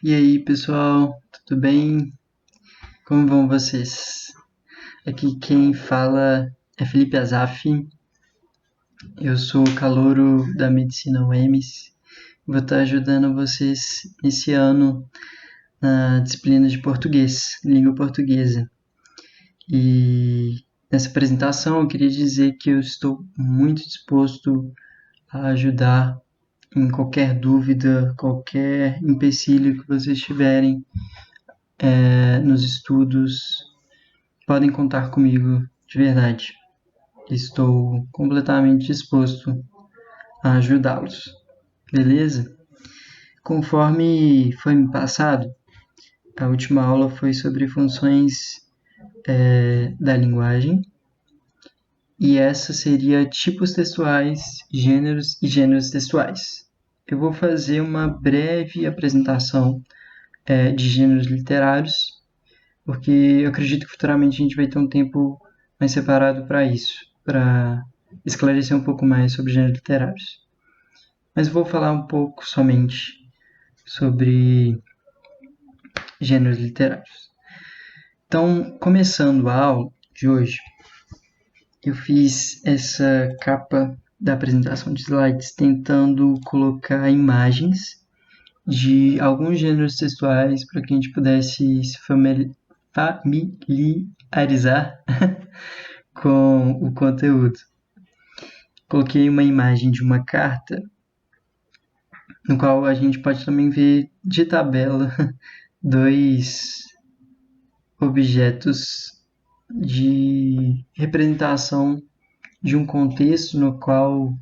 E aí, pessoal, tudo bem? Como vão vocês? Aqui quem fala é Felipe Azaf. Eu sou calouro da Medicina UEMS. Vou estar ajudando vocês esse ano na disciplina de português, língua portuguesa. E nessa apresentação eu queria dizer que eu estou muito disposto a ajudar em qualquer dúvida, qualquer empecilho que vocês tiverem nos estudos. Podem contar comigo, de verdade. Estou completamente disposto a ajudá-los, beleza? Conforme foi me passado, a última aula foi sobre funções da linguagem, e essa seria tipos textuais, gêneros e gêneros textuais. Eu vou fazer uma breve apresentação de gêneros literários, porque eu acredito que futuramente a gente vai ter um tempo mais separado para isso, para esclarecer um pouco mais sobre gêneros literários. Mas vou falar um pouco somente sobre gêneros literários. Então, começando a aula de hoje, eu fiz essa capa da apresentação de slides tentando colocar imagens de alguns gêneros textuais para que a gente pudesse se familiarizar com o conteúdo. Coloquei uma imagem de uma carta, no qual a gente pode também ver de tabela dois objetos de representação de um contexto no qual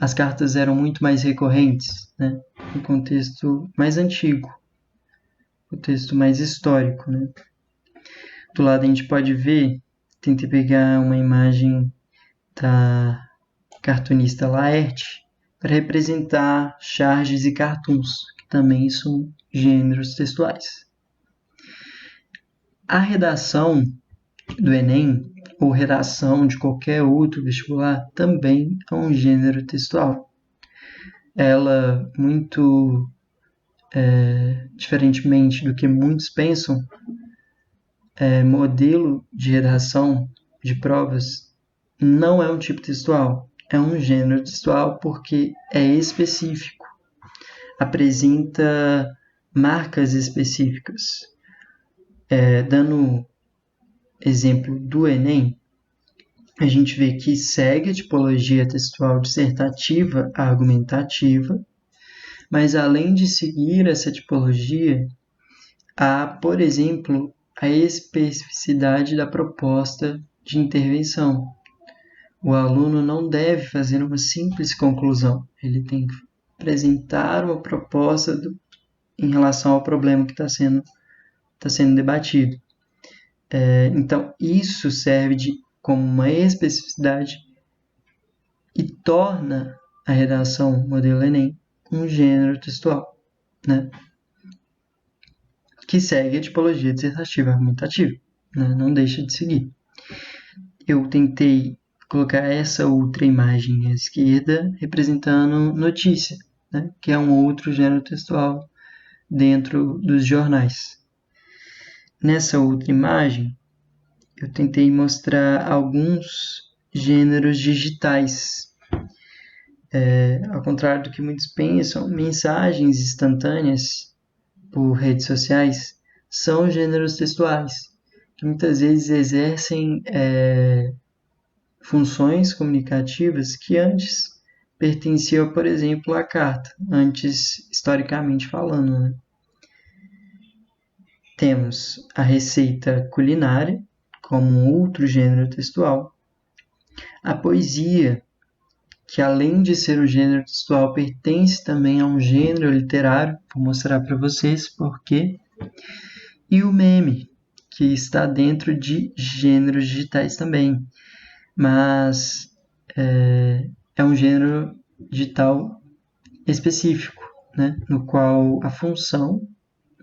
as cartas eram muito mais recorrentes, né? Um contexto mais antigo, um contexto mais histórico, né? Do lado a gente pode ver, tentei pegar uma imagem da cartunista Laerte para representar charges e cartoons, que também são gêneros textuais. A redação do Enem, ou redação de qualquer outro vestibular, também é um gênero textual. Ela, muito diferentemente do que muitos pensam, modelo de redação de provas não é um tipo textual, é um gênero textual porque é específico, apresenta marcas específicas. Dando exemplo do Enem, a gente vê que segue a tipologia textual dissertativa argumentativa, mas além de seguir essa tipologia, há, por exemplo, a especificidade da proposta de intervenção. O aluno não deve fazer uma simples conclusão, ele tem que apresentar uma proposta em relação ao problema que está sendo debatido. Então, isso serve como uma especificidade e torna a redação modelo Enem um gênero textual, né? Que segue a tipologia dissertativa argumentativa, né? Não deixa de seguir. Eu tentei colocar essa outra imagem à esquerda representando notícia, né? Que é um outro gênero textual dentro dos jornais. Nessa outra imagem, eu tentei mostrar alguns gêneros digitais. Ao contrário do que muitos pensam, mensagens instantâneas por redes sociais são gêneros textuais, que muitas vezes exercem funções comunicativas que antes pertenciam, por exemplo, à carta, antes historicamente falando, né? Temos a receita culinária, como um outro gênero textual, a poesia, que além de ser um gênero textual, pertence também a um gênero literário, vou mostrar para vocês por quê, e o meme, que está dentro de gêneros digitais também, mas é um gênero digital específico, né, no qual a função,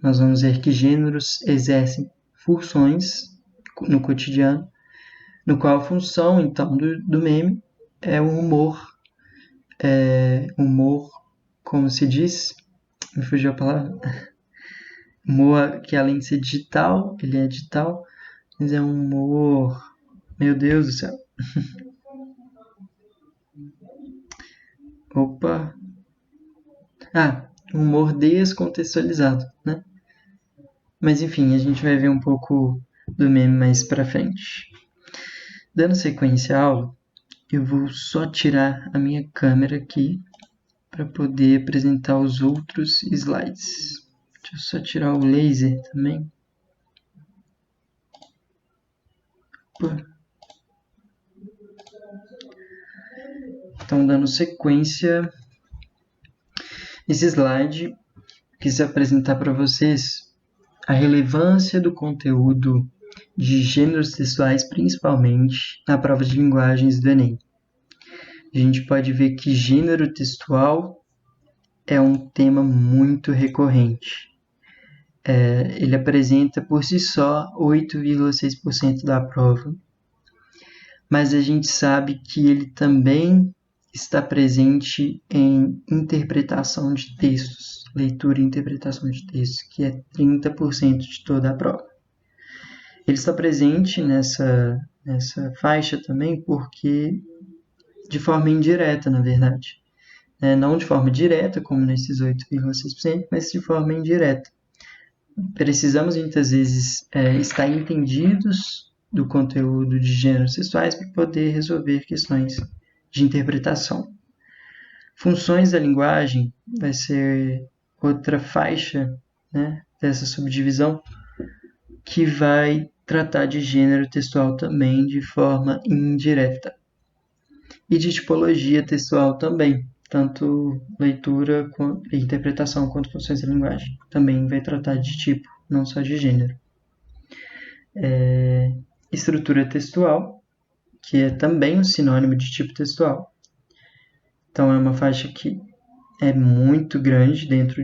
nós vamos ver que gêneros exercem funções no cotidiano, no qual a função, então, do meme é o humor, como se diz, me fugiu a palavra, Humor que além de ser digital, ele é digital, mas é um humor... Meu Deus do céu. Opa. Humor descontextualizado, né? Mas enfim, a gente vai ver um pouco do meme mais pra frente. Dando sequência à aula, eu vou só tirar a minha câmera aqui para poder apresentar os outros slides. Deixa eu só tirar o laser também. Opa. Então, dando sequência, esse slide quis apresentar para vocês a relevância do conteúdo de gêneros textuais, principalmente na prova de linguagens do Enem. A gente pode ver que gênero textual é um tema muito recorrente. Ele apresenta por si só 8,6% da prova, mas a gente sabe que ele também está presente em interpretação de textos, leitura e interpretação de textos, que é 30% de toda a prova. Ele está presente nessa faixa também porque, de forma indireta, na verdade, não de forma direta, como nesses 8,6%, mas de forma indireta. Precisamos muitas vezes estar entendidos do conteúdo de gêneros textuais para poder resolver questões de interpretação. Funções da linguagem vai ser outra faixa, né, dessa subdivisão que vai tratar de gênero textual também de forma indireta. E de tipologia textual também, tanto leitura e interpretação quanto funções da linguagem. Também vai tratar de tipo, não só de gênero. Estrutura textual, que é também um sinônimo de tipo textual. Então, é uma faixa que é muito grande dentro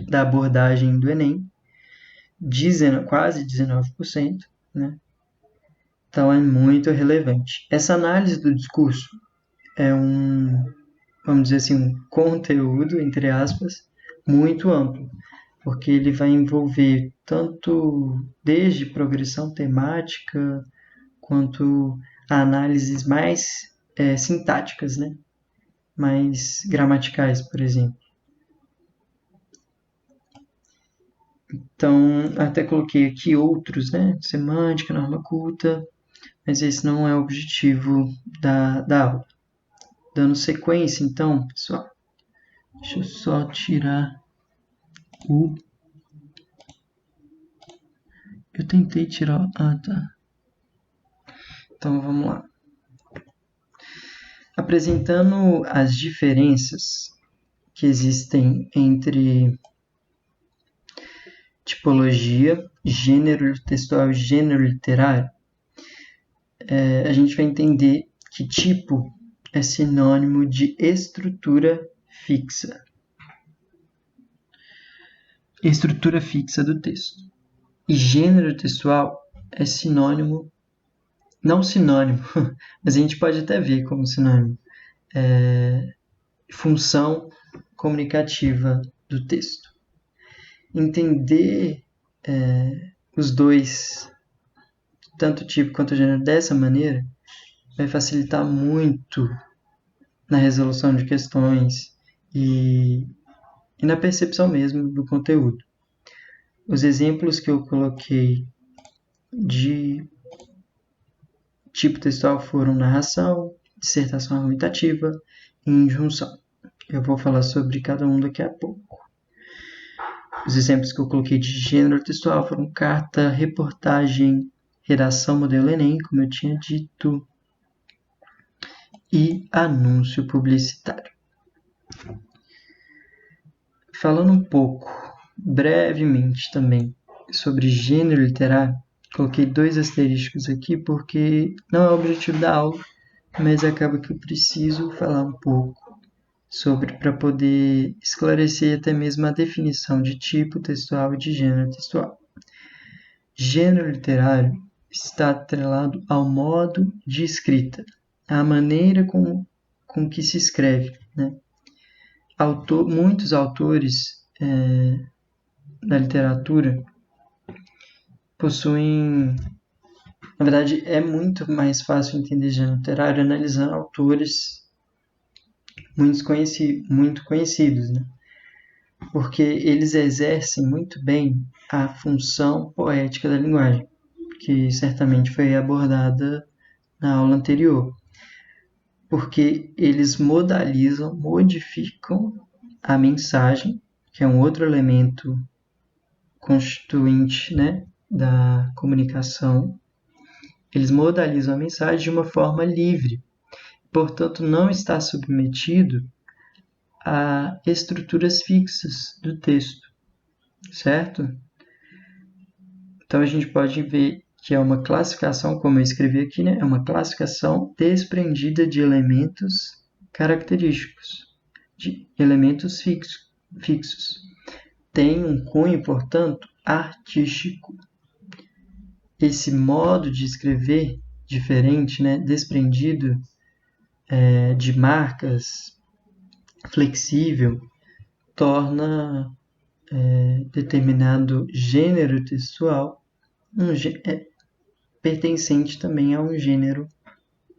da abordagem do Enem, quase 19%, né? Então, é muito relevante. Essa análise do discurso é vamos dizer assim, um conteúdo, entre aspas, muito amplo, porque ele vai envolver tanto desde progressão temática, quanto análises mais sintáticas, né? Mais gramaticais, por exemplo. Então, até coloquei aqui outros, né? Semântica, norma culta, mas esse não é o objetivo da aula. Dando sequência, então, pessoal, deixa eu só tirar Eu tentei tirar... Ah, tá. Então, vamos lá. Apresentando as diferenças que existem entre tipologia, gênero textual e gênero literário, a gente vai entender que tipo é sinônimo de estrutura fixa. Estrutura fixa do texto. E gênero textual é sinônimo, não sinônimo, mas a gente pode até ver como sinônimo, função comunicativa do texto. Entender os dois, tanto tipo quanto gênero, dessa maneira, vai facilitar muito na resolução de questões e na percepção mesmo do conteúdo. Os exemplos que eu coloquei de tipo textual foram narração, dissertação argumentativa e injunção. Eu vou falar sobre cada um daqui a pouco. Os exemplos que eu coloquei de gênero textual foram carta, reportagem, redação modelo Enem, como eu tinha dito, e anúncio publicitário. Falando um pouco, brevemente também, sobre gênero literário, coloquei 2 asterísticos aqui porque não é o objetivo da aula, mas acaba que eu preciso falar um pouco sobre para poder esclarecer até mesmo a definição de tipo textual e de gênero textual. Gênero literário está atrelado ao modo de escrita, à maneira com que se escreve, né? muitos autores da literatura possuem... Na verdade, é muito mais fácil entender gênero literário analisando autores muito conhecidos, né? Porque eles exercem muito bem a função poética da linguagem, que certamente foi abordada na aula anterior. Porque eles modificam a mensagem, que é um outro elemento constituinte, né, da comunicação. Eles modalizam a mensagem de uma forma livre, portanto não está submetido a estruturas fixas do texto, certo? Então a gente pode ver que é uma classificação, como eu escrevi aqui, né? É uma classificação desprendida de elementos característicos, de elementos fixos. Tem um cunho, portanto, artístico. Esse modo de escrever diferente, né? Desprendido de marcas, flexível, torna determinado gênero textual pertencente também a um gênero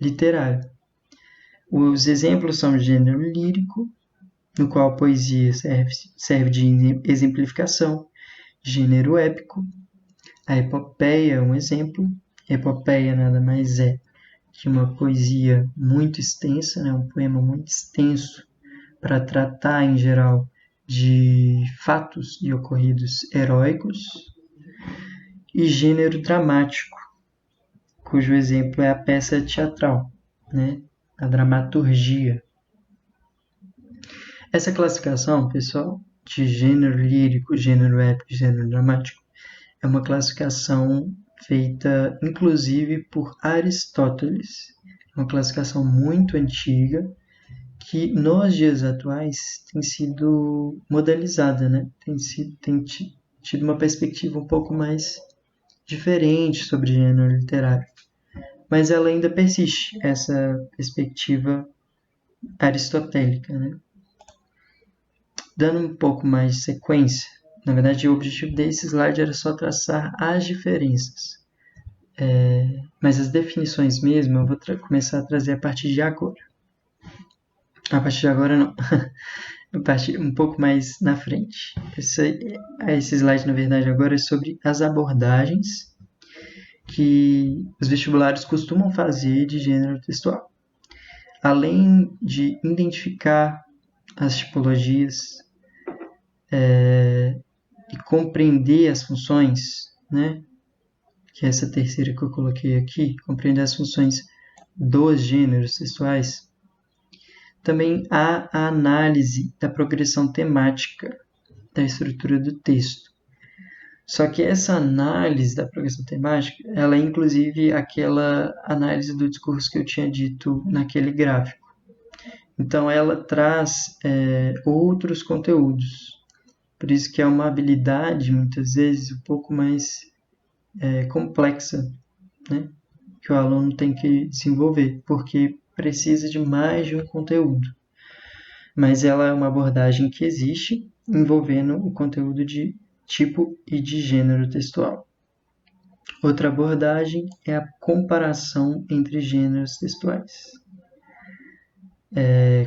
literário. Os exemplos são o gênero lírico, no qual a poesia serve de exemplificação, gênero épico, a epopeia é um exemplo. A epopeia nada mais é que uma poesia muito extensa, né, um poema muito extenso para tratar, em geral, de fatos e ocorridos heróicos, e gênero dramático, cujo exemplo é a peça teatral, né, a dramaturgia. Essa classificação, pessoal, de gênero lírico, gênero épico e gênero dramático, é uma classificação feita, inclusive, por Aristóteles. É uma classificação muito antiga, que nos dias atuais tem sido modernizada, né? Tem tido uma perspectiva um pouco mais diferente sobre gênero literário. Mas ela ainda persiste, essa perspectiva aristotélica, né? Dando um pouco mais de sequência, na verdade o objetivo desse slide era só traçar as diferenças. Mas as definições mesmo eu vou começar a trazer a partir de agora. A partir de agora não, a partir um pouco mais na frente. Esse slide, na verdade, agora é sobre as abordagens que os vestibulares costumam fazer de gênero textual. Além de identificar as tipologias e compreender as funções, né? Que é essa terceira que eu coloquei aqui, compreender as funções dos gêneros textuais, também há a análise da progressão temática da estrutura do texto. Só que essa análise da progressão temática, ela é inclusive aquela análise do discurso que eu tinha dito naquele gráfico. Então, ela traz outros conteúdos. Por isso que é uma habilidade, muitas vezes, um pouco mais complexa, né? Que o aluno tem que desenvolver, porque precisa de mais de um conteúdo. Mas ela é uma abordagem que existe, envolvendo o conteúdo de tipo e de gênero textual. Outra abordagem é a comparação entre gêneros textuais.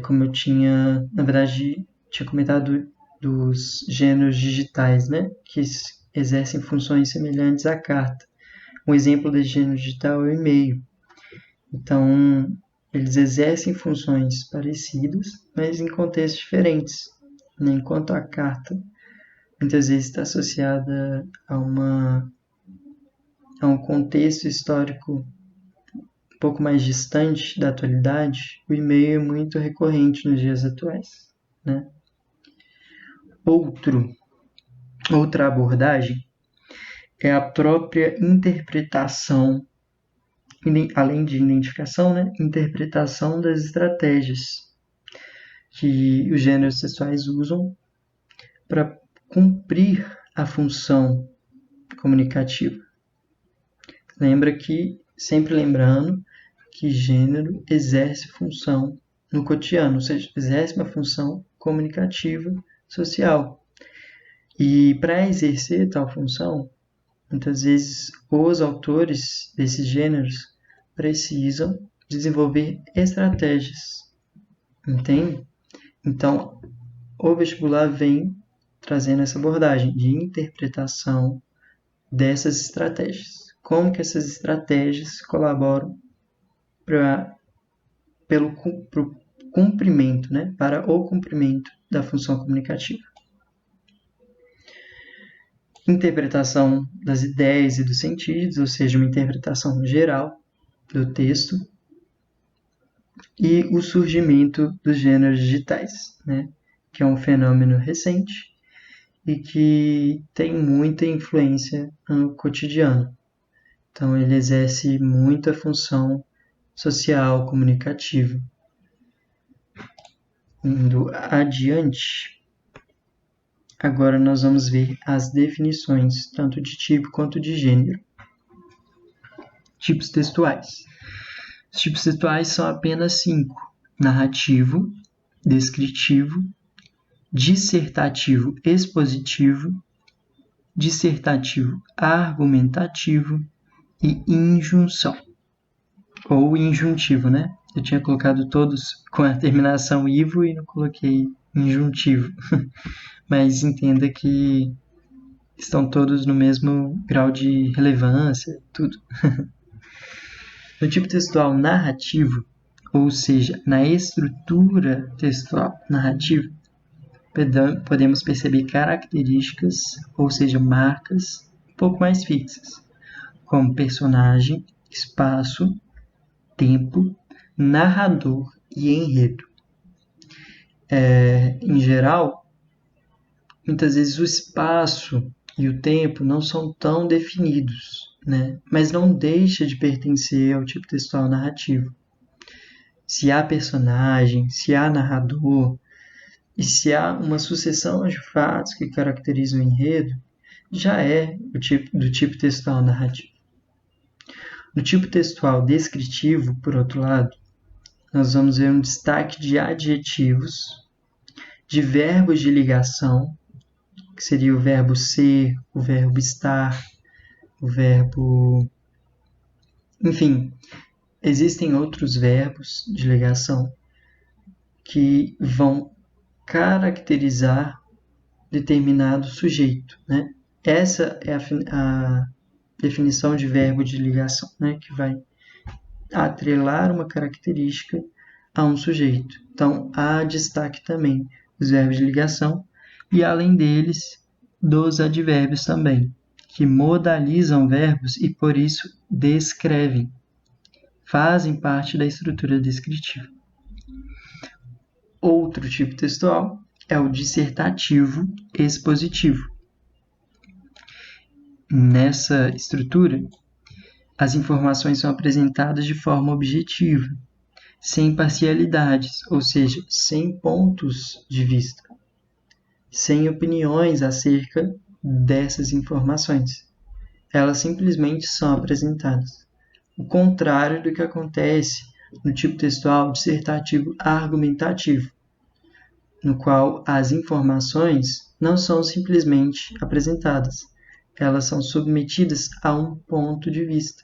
Como eu tinha, na verdade, tinha comentado dos gêneros digitais, né, que exercem funções semelhantes à carta. Um exemplo de gênero digital é o e-mail. Então, eles exercem funções parecidas, mas em contextos diferentes, né? Enquanto a carta muitas vezes está associada a um contexto histórico um pouco mais distante da atualidade, o e-mail é muito recorrente nos dias atuais, né? Outra abordagem é a própria interpretação, além de identificação, né? Interpretação das estratégias que os gêneros textuais usam para cumprir a função comunicativa. Sempre lembrando que gênero exerce função no cotidiano, ou seja, exerce uma função comunicativa social. E para exercer tal função, muitas vezes os autores desses gêneros precisam desenvolver estratégias, entende? Então, o vestibular vem trazendo essa abordagem de interpretação dessas estratégias. Como que essas estratégias colaboram pelo cumprimento, né? Para o cumprimento da função comunicativa. Interpretação das ideias e dos sentidos, ou seja, uma interpretação geral do texto, e o surgimento dos gêneros digitais, né? Que é um fenômeno recente e que tem muita influência no cotidiano. Então, ele exerce muita função social, comunicativa. Indo adiante, agora nós vamos ver as definições, tanto de tipo quanto de gênero. Tipos textuais. Os tipos textuais são apenas 5: narrativo, descritivo, dissertativo expositivo, dissertativo argumentativo e injunção. Ou injuntivo, né? Eu tinha colocado todos com a terminação ivo e não coloquei injuntivo. Mas entenda que estão todos no mesmo grau de relevância, tudo. No tipo textual narrativo, ou seja, na estrutura textual narrativa, podemos perceber características, ou seja, marcas um pouco mais fixas, como personagem, espaço, tempo, narrador e enredo. Em geral, muitas vezes o espaço e o tempo não são tão definidos, né? Mas não deixa de pertencer ao tipo textual narrativo. Se há personagem, se há narrador, e se há uma sucessão de fatos que caracterizam o enredo, já é do tipo textual narrativo. No tipo textual descritivo, por outro lado, nós vamos ver um destaque de adjetivos, de verbos de ligação, que seria o verbo ser, o verbo estar, o verbo... Enfim, existem outros verbos de ligação que vão caracterizar determinado sujeito, né? Essa é a definição de verbo de ligação, né? Que vai atrelar uma característica a um sujeito. Então, há destaque também dos verbos de ligação e, além deles, dos advérbios também, que modalizam verbos e, por isso, descrevem, fazem parte da estrutura descritiva. Outro tipo textual é o dissertativo expositivo. Nessa estrutura, as informações são apresentadas de forma objetiva, sem parcialidades, ou seja, sem pontos de vista, sem opiniões acerca dessas informações. Elas simplesmente são apresentadas. O contrário do que acontece no tipo textual dissertativo argumentativo, no qual as informações não são simplesmente apresentadas, elas são submetidas a um ponto de vista.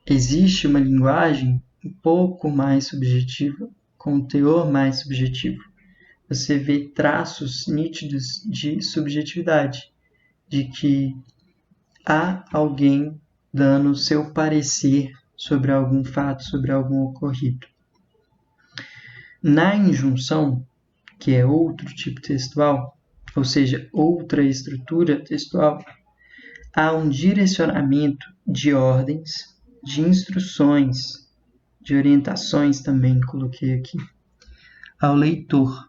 Existe uma linguagem um pouco mais subjetiva, com um teor mais subjetivo. Você vê traços nítidos de subjetividade, de que há alguém dando seu parecer sobre algum fato, sobre algum ocorrido. Na injunção, que é outro tipo textual, ou seja, outra estrutura textual, há um direcionamento de ordens, de instruções, de orientações também, coloquei aqui, ao leitor.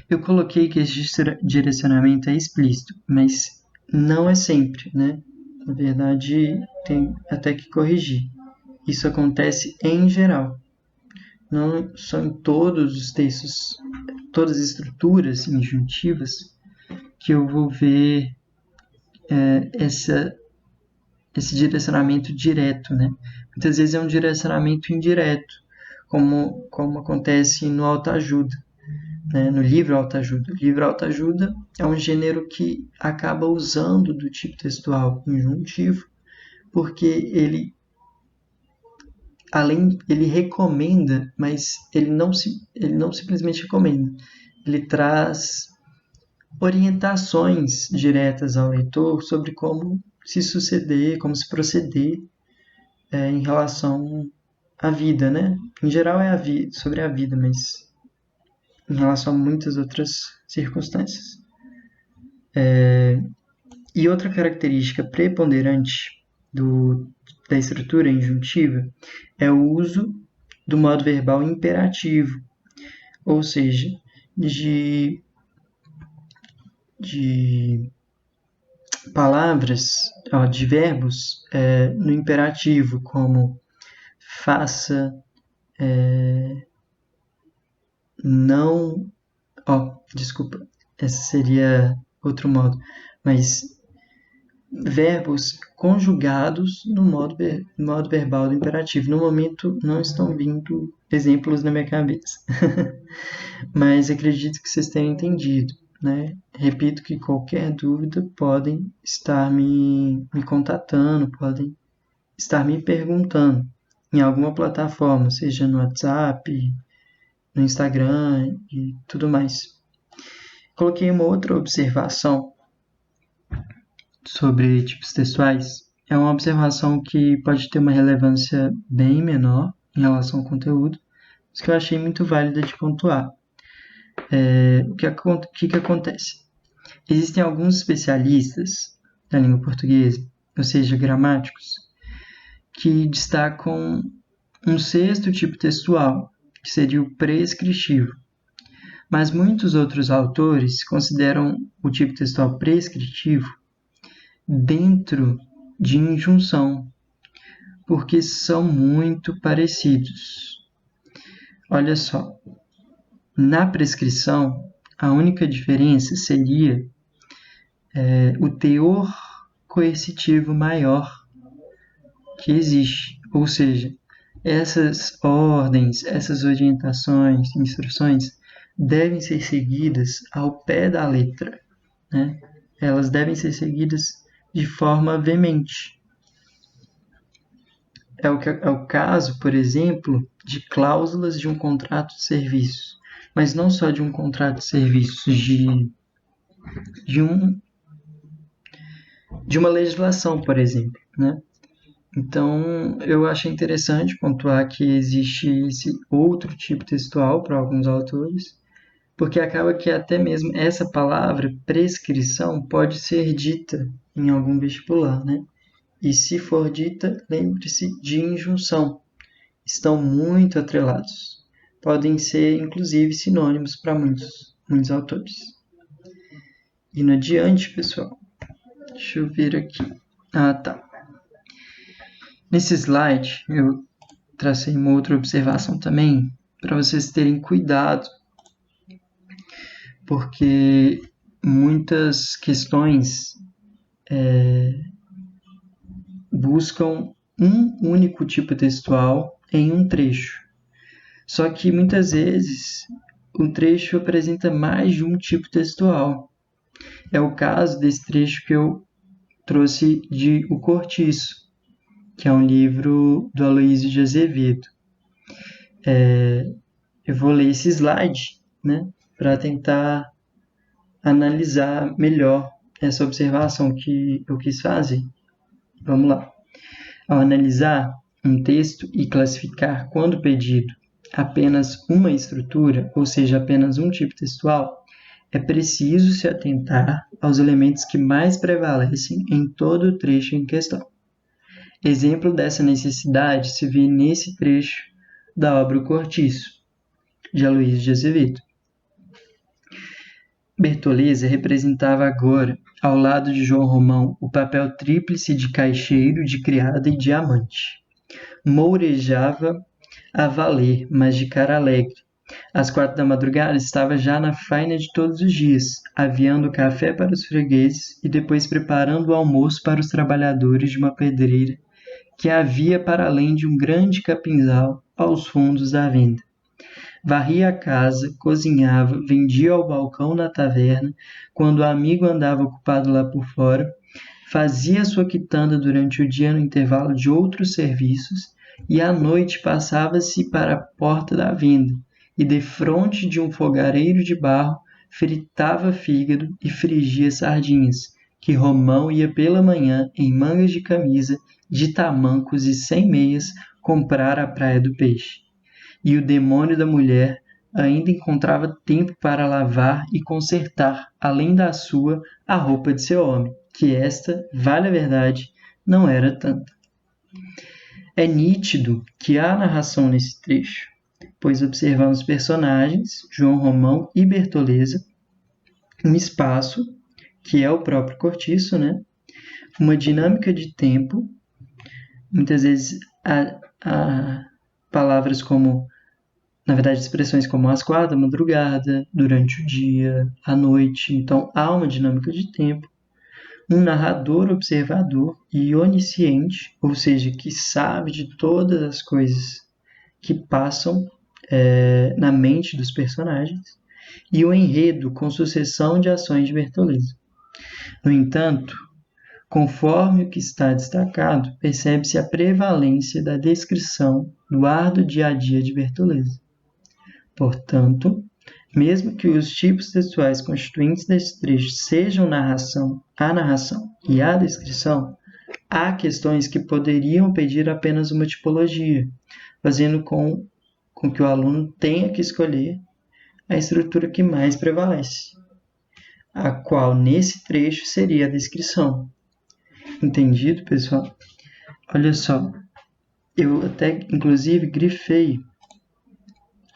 Eu coloquei que esse direcionamento é explícito, mas não é sempre, né? Na verdade, tem até que corrigir. Isso acontece em geral. Não são em todos os textos, todas as estruturas injuntivas, que eu vou ver esse direcionamento direto, né? Muitas vezes é um direcionamento indireto, como acontece no autoajuda, né? No livro autoajuda. O livro autoajuda é um gênero que acaba usando do tipo textual injuntivo, porque ele recomenda, mas ele não simplesmente recomenda. Ele traz orientações diretas ao leitor sobre como se suceder, como se proceder em relação à vida, né? Em geral é sobre a vida, mas em relação a muitas outras circunstâncias. E outra característica preponderante da estrutura injuntiva é o uso do modo verbal imperativo, ou seja, de palavras, de verbos no imperativo, como faça, não. Desculpa, esse seria outro modo, mas verbos conjugados no modo verbal do imperativo. No momento não estão vindo exemplos na minha cabeça, mas acredito que vocês tenham entendido, né? Repito que qualquer dúvida podem estar me contatando, podem estar me perguntando em alguma plataforma, seja no WhatsApp, no Instagram e tudo mais. Coloquei uma outra observação sobre tipos textuais. É uma observação que pode ter uma relevância bem menor em relação ao conteúdo, mas que eu achei muito válida de pontuar. O que acontece? Existem alguns especialistas da língua portuguesa, ou seja, gramáticos, que destacam um sexto tipo textual, que seria o prescritivo. Mas muitos outros autores consideram o tipo textual prescritivo dentro de injunção, porque são muito parecidos. Olha só, na prescrição, a única diferença seria o teor coercitivo maior que existe, ou seja, essas ordens, essas orientações, instruções devem ser seguidas ao pé da letra, né? Elas devem ser seguidas de forma veemente. É o caso, por exemplo, de cláusulas de um contrato de serviço, mas não só de um contrato de serviço, de uma legislação, por exemplo, né? Então, eu achei interessante pontuar que existe esse outro tipo textual para alguns autores, porque acaba que até mesmo essa palavra, prescrição, pode ser dita em algum vestibular, né? E se for dita, lembre-se de injunção. Estão muito atrelados. Podem ser, inclusive, sinônimos para muitos autores. Indo adiante, pessoal. Deixa eu ver aqui. Tá. Nesse slide, eu tracei uma outra observação também, para vocês terem cuidado, porque muitas questões buscam um único tipo textual em um trecho. Só que muitas vezes o trecho apresenta mais de um tipo textual. É o caso desse trecho que eu trouxe de O Cortiço, que é um livro do Aloysio de Azevedo. Eu vou ler esse slide, né, para tentar analisar melhor essa observação que eu quis fazer. Vamos lá. Ao analisar um texto e classificar, quando pedido, apenas uma estrutura, ou seja, apenas um tipo textual, é preciso se atentar aos elementos que mais prevalecem em todo o trecho em questão. Exemplo dessa necessidade se vê nesse trecho da obra O Cortiço, de Aloysio de Azevedo. Bertoleza representava agora, ao lado de João Romão, o papel tríplice de caixeiro, de criada e de amante. Mourejava a valer, mas de cara alegre. Às 4 da madrugada estava já na faina de todos os dias, aviando café para os fregueses e depois preparando o almoço para os trabalhadores de uma pedreira que havia para além de um grande capinzal aos fundos da venda. Varria a casa, cozinhava, vendia ao balcão na taverna, quando o amigo andava ocupado lá por fora, fazia sua quitanda durante o dia no intervalo de outros serviços e à noite passava-se para a porta da venda e, defronte de um fogareiro de barro, fritava fígado e frigia sardinhas, que Romão ia pela manhã, em mangas de camisa, de tamancos e sem meias, comprar à praia do peixe. E o demônio da mulher ainda encontrava tempo para lavar e consertar, além da sua, a roupa de seu homem, que esta, vale a verdade, não era tanta. É nítido que há narração nesse trecho, pois observamos personagens, João Romão e Bertoleza, um espaço, que é o próprio cortiço, né? Uma dinâmica de tempo, muitas vezes há palavras como, na verdade, expressões como às 4 da madrugada, durante o dia, à noite. Então, há uma dinâmica de tempo. Um narrador observador e onisciente, ou seja, que sabe de todas as coisas que passam na mente dos personagens. E o enredo com sucessão de ações de Bertoleza. No entanto, conforme o que está destacado, percebe-se a prevalência da descrição do árduo dia-a-dia de Bertoleza. Portanto, mesmo que os tipos textuais constituintes desse trecho sejam a narração e a descrição, há questões que poderiam pedir apenas uma tipologia, fazendo com que o aluno tenha que escolher a estrutura que mais prevalece, a qual nesse trecho seria a descrição. Entendido, pessoal? Olha só, eu até inclusive grifei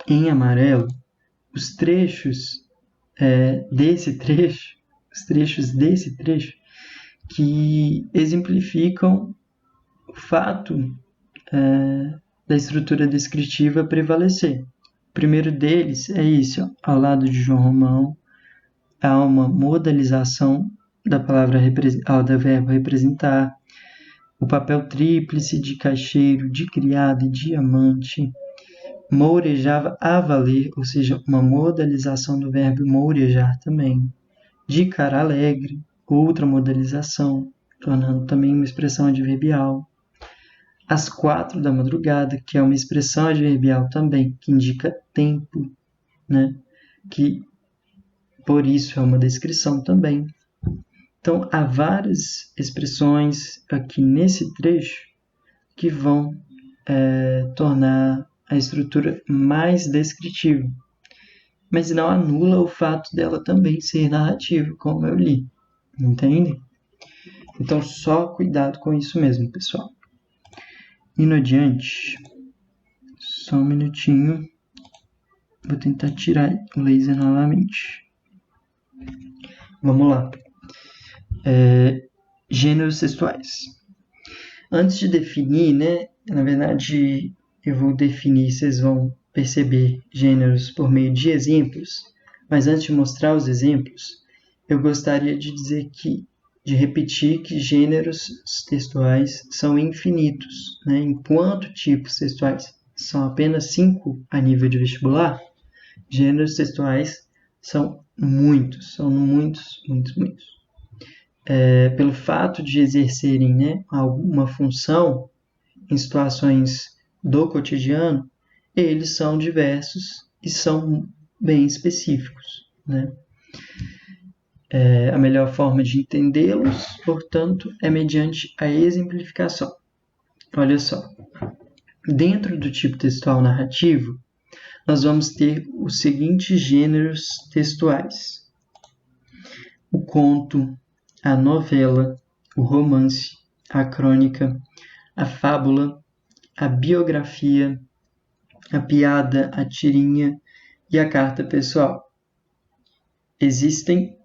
em amarelo os trechos desse trecho, os trechos desse trecho que exemplificam o fato da estrutura descritiva prevalecer. O primeiro deles é isso, ó, ao lado de João Romão, há uma modalização da palavra do verbo representar, o papel tríplice de caixeiro, de criado e diamante, mourejava a valer, ou seja, uma modalização do verbo mourejar também, de cara alegre, outra modalização, tornando também uma expressão adverbial. Às 4 da madrugada, que é uma expressão adverbial também, que indica tempo, né? Que por isso é uma descrição também. Então, há várias expressões aqui nesse trecho que vão tornar a estrutura mais descritiva, mas não anula o fato dela também ser narrativa, como eu li, entende? Então, só cuidado com isso mesmo, pessoal. Indo adiante, só um minutinho, vou tentar tirar o laser novamente. Vamos lá. Gêneros textuais. Antes de definir, né, na verdade, eu vou definir, vocês vão perceber gêneros por meio de exemplos, mas antes de mostrar os exemplos, eu gostaria de repetir que gêneros textuais são infinitos, né? Enquanto tipos textuais são apenas 5 a nível de vestibular, gêneros textuais são muitos. Pelo fato de exercerem, né, alguma função em situações do cotidiano, eles são diversos e são bem específicos, né? A melhor forma de entendê-los, portanto, é mediante a exemplificação. Olha só, dentro do tipo textual narrativo, nós vamos ter os seguintes gêneros textuais: o conto, a novela, o romance, a crônica, a fábula, a biografia, a piada, a tirinha e a carta pessoal. Existem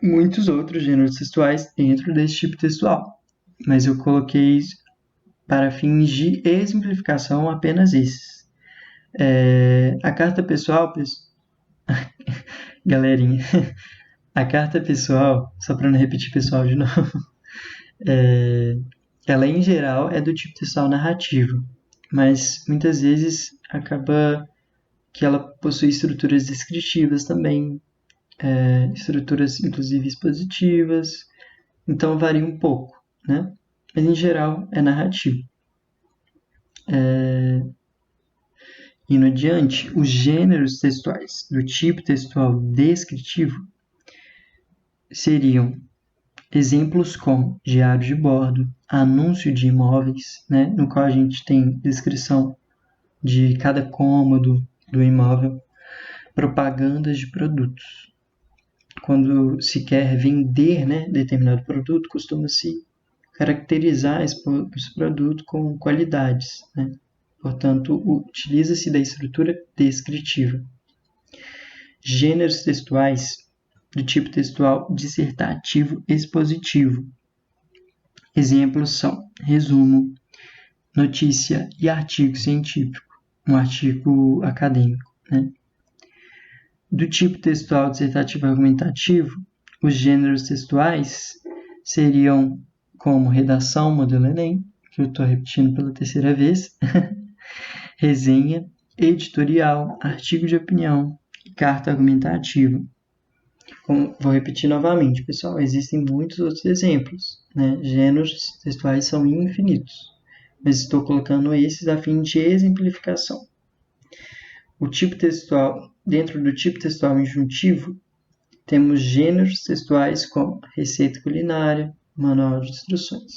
muitos outros gêneros textuais dentro desse tipo textual, mas eu coloquei para fins de exemplificação apenas esses. A carta pessoal, galerinha, a carta pessoal, só para não repetir pessoal de novo, ela em geral é do tipo textual narrativo. mas muitas vezes acaba que ela possui estruturas descritivas também, estruturas inclusive expositivas, então varia um pouco, né? Mas em geral é narrativo. Indo adiante, os gêneros textuais do tipo textual descritivo seriam exemplos como diário de bordo, anúncio de imóveis, né, no qual a gente tem descrição de cada cômodo do imóvel, propagandas de produtos. Quando se quer vender, né, determinado produto, costuma-se caracterizar esse produto com qualidades, né? Portanto, utiliza-se da estrutura descritiva. Gêneros textuais do tipo textual dissertativo expositivo. Exemplos são resumo, notícia e artigo científico, um artigo acadêmico, né? Do tipo textual dissertativo argumentativo, os gêneros textuais seriam como redação, modelo Enem, que eu estou repetindo pela terceira vez, resenha, editorial, artigo de opinião e carta argumentativa. Vou repetir novamente, pessoal, existem muitos outros exemplos, né? Gêneros textuais são infinitos, mas estou colocando esses a fim de exemplificação. O tipo textual, dentro do tipo textual injuntivo, temos gêneros textuais como receita culinária, manual de instruções.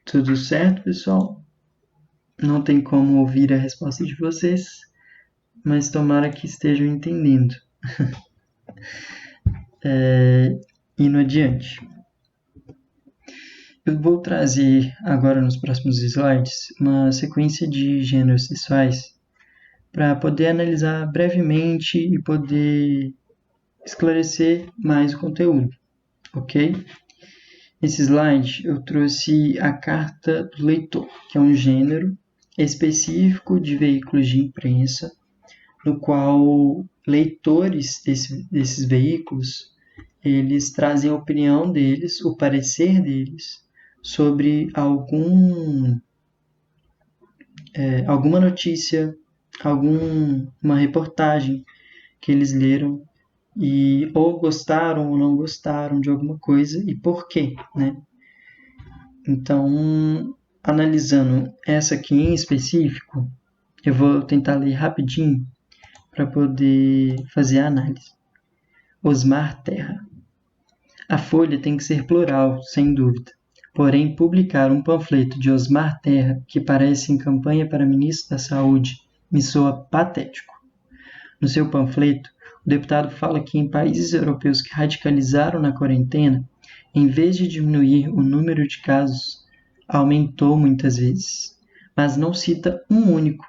Tudo certo, pessoal? Não tem como ouvir a resposta de vocês, mas tomara que estejam entendendo. Indo adiante. Eu vou trazer agora nos próximos slides uma sequência de gêneros textuais para poder analisar brevemente e poder esclarecer mais o conteúdo, ok? Nesse slide eu trouxe a carta do leitor, que é um gênero específico de veículos de imprensa, no qual leitores desses veículos eles trazem a opinião deles, o parecer deles sobre alguma notícia, alguma reportagem que eles leram e ou gostaram ou não gostaram de alguma coisa e por quê, né? Então, analisando essa aqui em específico, eu vou tentar ler rapidinho para poder fazer a análise. Osmar Terra. A folha tem que ser plural, sem dúvida. Porém, publicar um panfleto de Osmar Terra, que parece em campanha para ministro da Saúde, me soa patético. No seu panfleto, o deputado fala que em países europeus que radicalizaram na quarentena, em vez de diminuir o número de casos, aumentou muitas vezes, mas não cita um único.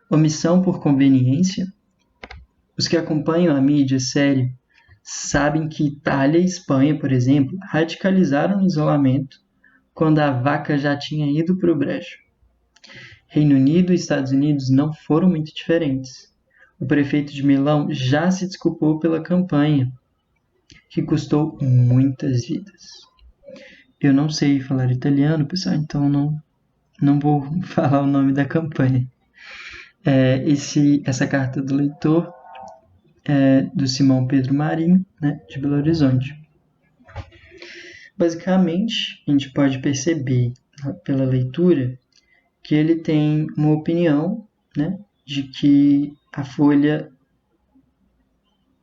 Omissão por conveniência? Os que acompanham a mídia séria sabem que Itália e Espanha, por exemplo, radicalizaram no isolamento quando a vaca já tinha ido para o brejo. Reino Unido e Estados Unidos não foram muito diferentes. O prefeito de Milão já se desculpou pela campanha, que custou muitas vidas. Eu não sei falar italiano, pessoal, então não vou falar o nome da campanha. Essa carta do leitor é do Simão Pedro Marinho, né, de Belo Horizonte. Basicamente, a gente pode perceber pela leitura que ele tem uma opinião, né, de que a Folha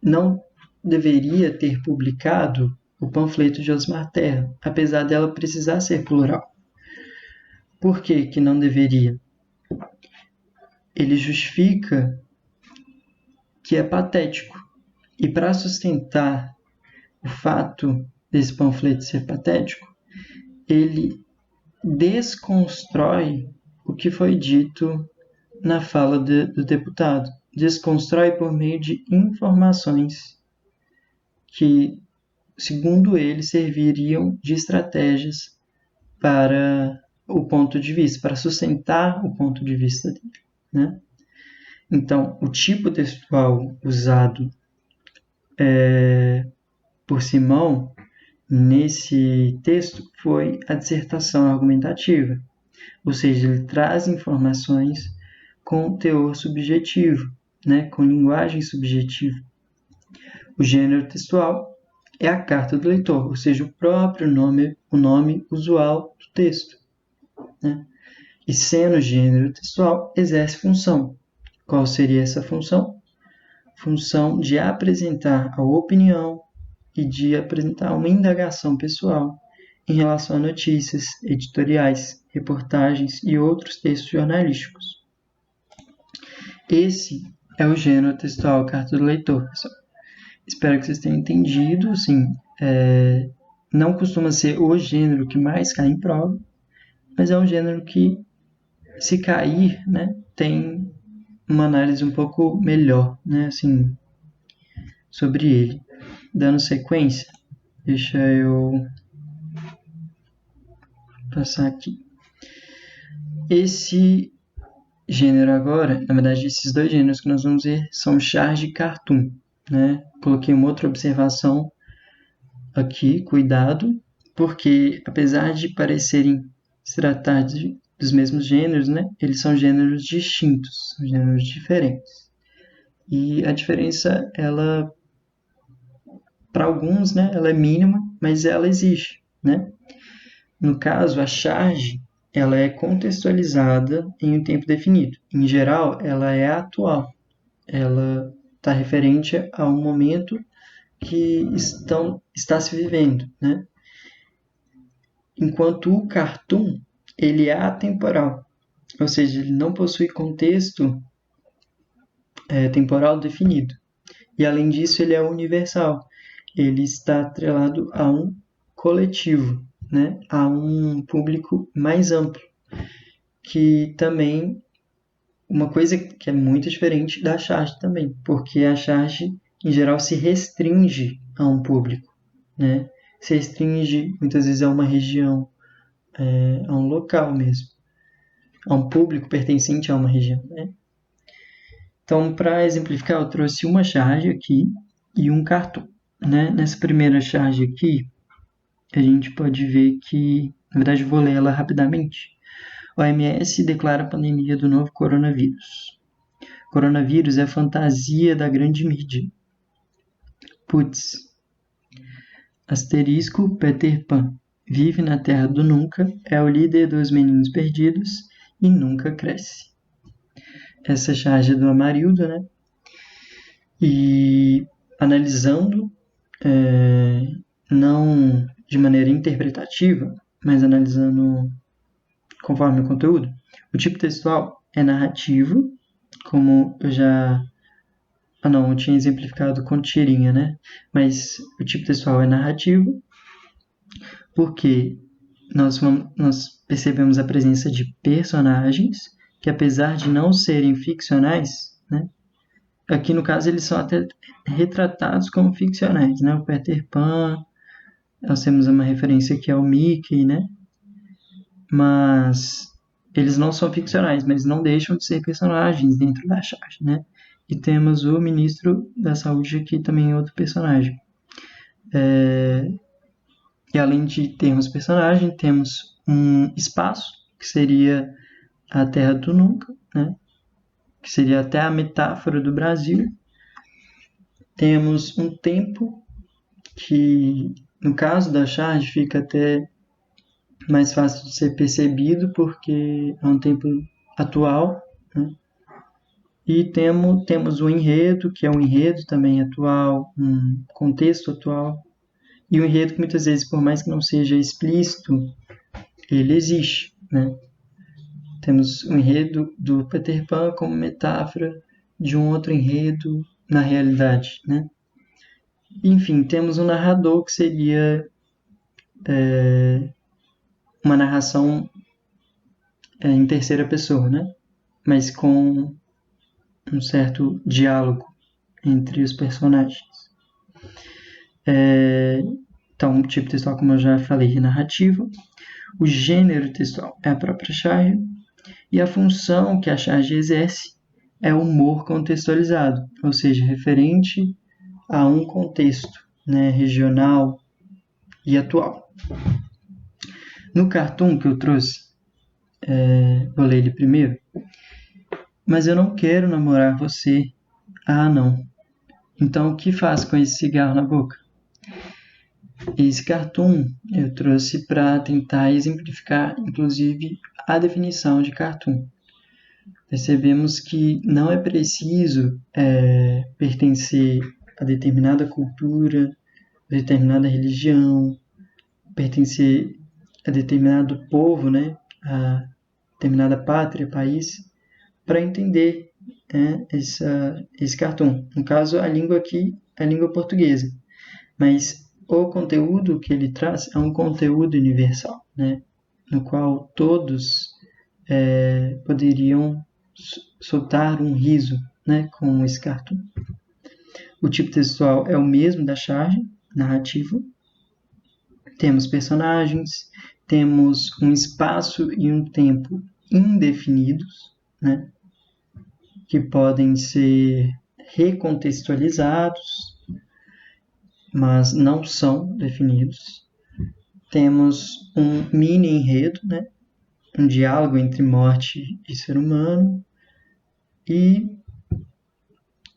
não deveria ter publicado o panfleto de Osmar Terra, apesar dela precisar ser plural. Por que não deveria? Ele justifica que é patético. E para sustentar o fato desse panfleto ser patético, ele desconstrói o que foi dito na fala do deputado. Desconstrói por meio de informações que, segundo ele, serviriam de estratégias para o ponto de vista, para sustentar o ponto de vista dele, né? Então, o tipo textual usado por Simão nesse texto foi a dissertação argumentativa, ou seja, ele traz informações com teor subjetivo, né, com linguagem subjetiva. O gênero textual é a carta do leitor, ou seja, o próprio nome, o nome usual do texto, né? E sendo gênero textual, exerce função. Qual seria essa função? Função de apresentar a opinião e de apresentar uma indagação pessoal em relação a notícias, editoriais, reportagens e outros textos jornalísticos. Esse é o gênero textual, carta do leitor, pessoal. Espero que vocês tenham entendido. Assim, não costuma ser o gênero que mais cai em prova, mas é um gênero que, se cair, né, tem uma análise um pouco melhor, né, assim, sobre ele. Dando sequência, deixa eu passar aqui. Esse gênero agora, na verdade, esses dois gêneros que nós vamos ver são charge e cartoon, né? Coloquei uma outra observação aqui, cuidado, porque apesar de parecerem se tratar dos mesmos gêneros, né? Eles são gêneros distintos, são gêneros diferentes. E a diferença, ela, para alguns, né, ela é mínima, mas ela existe, né? No caso, a charge, ela é contextualizada em um tempo definido. Em geral, ela é atual. Ela está referente a um momento que está se vivendo, né? Enquanto o cartoon, ele é atemporal, ou seja, ele não possui contexto temporal definido. E além disso, ele é universal. Ele está atrelado a um coletivo, né? A um público mais amplo, que também, uma coisa que é muito diferente da charge também, porque a charge, em geral, se restringe a um público, né? Se restringe, muitas vezes, a uma região, a um local mesmo, a um público pertencente a uma região, né? Então, para exemplificar, eu trouxe uma charge aqui e um cartoon, né? Nessa primeira charge aqui, a gente pode ver que, na verdade, eu vou ler ela rapidamente. O OMS declara a pandemia do novo coronavírus. Coronavírus é a fantasia da grande mídia. Putz. Asterisco Peter Pan. Vive na terra do nunca, é o líder dos meninos perdidos e nunca cresce. Essa charge é do Amarildo, né? E analisando, não de maneira interpretativa, mas analisando conforme o conteúdo, o tipo textual é narrativo, como eu já... eu tinha exemplificado com tirinha, né? Mas o tipo textual é narrativo, porque nós percebemos a presença de personagens que, apesar de não serem ficcionais, né? Aqui no caso eles são até retratados como ficcionais, né? O Peter Pan, nós temos uma referência aqui ao Mickey, né? Mas eles não são ficcionais, mas não deixam de ser personagens dentro da charge, né? E temos o ministro da Saúde aqui também, outro personagem. E além de termos personagem, temos um espaço, que seria a Terra do Nunca, né? Que seria até a metáfora do Brasil. Temos um tempo, que no caso da charge fica até mais fácil de ser percebido, porque é um tempo atual, né? E temos o enredo, que é um enredo também atual, um contexto atual, e o enredo que muitas vezes, por mais que não seja explícito, ele existe, né? Temos o enredo do Peter Pan como metáfora de um outro enredo na realidade, né? Enfim, temos um narrador que seria uma narração em terceira pessoa, né? Mas com um certo diálogo entre os personagens. Então, o tipo textual, como eu já falei, é narrativo. O gênero textual é a própria charge. E a função que a charge exerce é o humor contextualizado, ou seja, referente a um contexto, né, regional e atual. No cartoon que eu trouxe, vou ler ele primeiro. Mas eu não quero namorar você. Ah, não. Então o que faz com esse cigarro na boca? Esse cartoon eu trouxe para tentar exemplificar, inclusive, a definição de cartoon. Percebemos que não é preciso pertencer a determinada cultura, determinada religião, pertencer a determinado povo, né, a determinada pátria, país, para entender, né, esse cartoon. No caso, a língua aqui é a língua portuguesa, mas o conteúdo que ele traz é um conteúdo universal, né, no qual todos poderiam soltar um riso, né, com esse cartoon. O tipo textual é o mesmo da charge narrativa. Temos personagens, temos um espaço e um tempo indefinidos, né, que podem ser recontextualizados, mas não são definidos. Temos um mini enredo, né, um diálogo entre morte e ser humano, e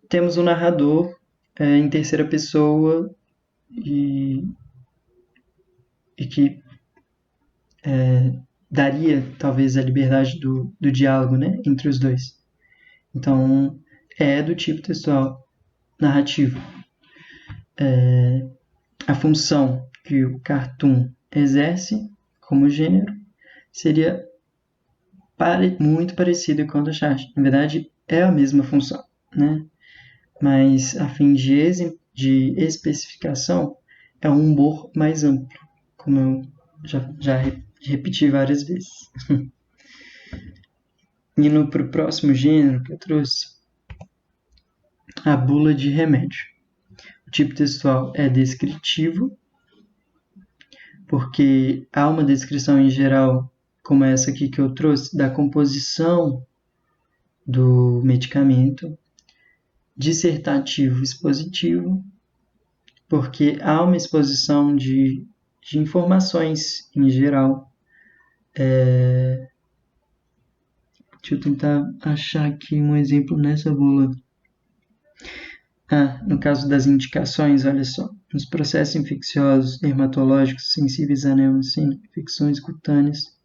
temos um narrador em terceira pessoa e que daria talvez a liberdade do diálogo, né, entre os dois. Então, é do tipo textual narrativo. A função que o cartoon exerce como gênero seria muito parecida com a da charge. Na verdade, é a mesma função, né? Mas a fim de especificação, é um humor mais amplo, como eu já repeti várias vezes. Indo para o próximo gênero que eu trouxe, a bula de remédio. O tipo textual é descritivo, porque há uma descrição em geral, como essa aqui que eu trouxe, da composição do medicamento. Dissertativo expositivo, porque há uma exposição de informações em geral. Deixa eu tentar achar aqui um exemplo nessa bula. No caso das indicações, olha só. Nos processos infecciosos, dermatológicos, sensíveis à neomicina, infecções cutâneas.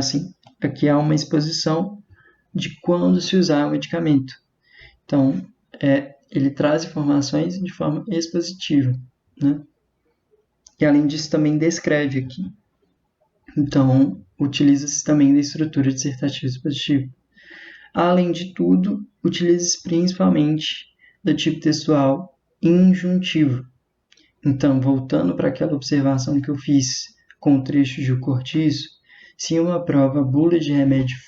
Sim. Aqui há uma exposição de quando se usar o medicamento. Então, ele traz informações de forma expositiva, né? E além disso também descreve aqui. Então, utiliza-se também da estrutura dissertativa expositiva. Além de tudo, utiliza-se principalmente do tipo textual injuntivo. Então, voltando para aquela observação que eu fiz com o trecho de O Cortiço, se uma prova bula de remédio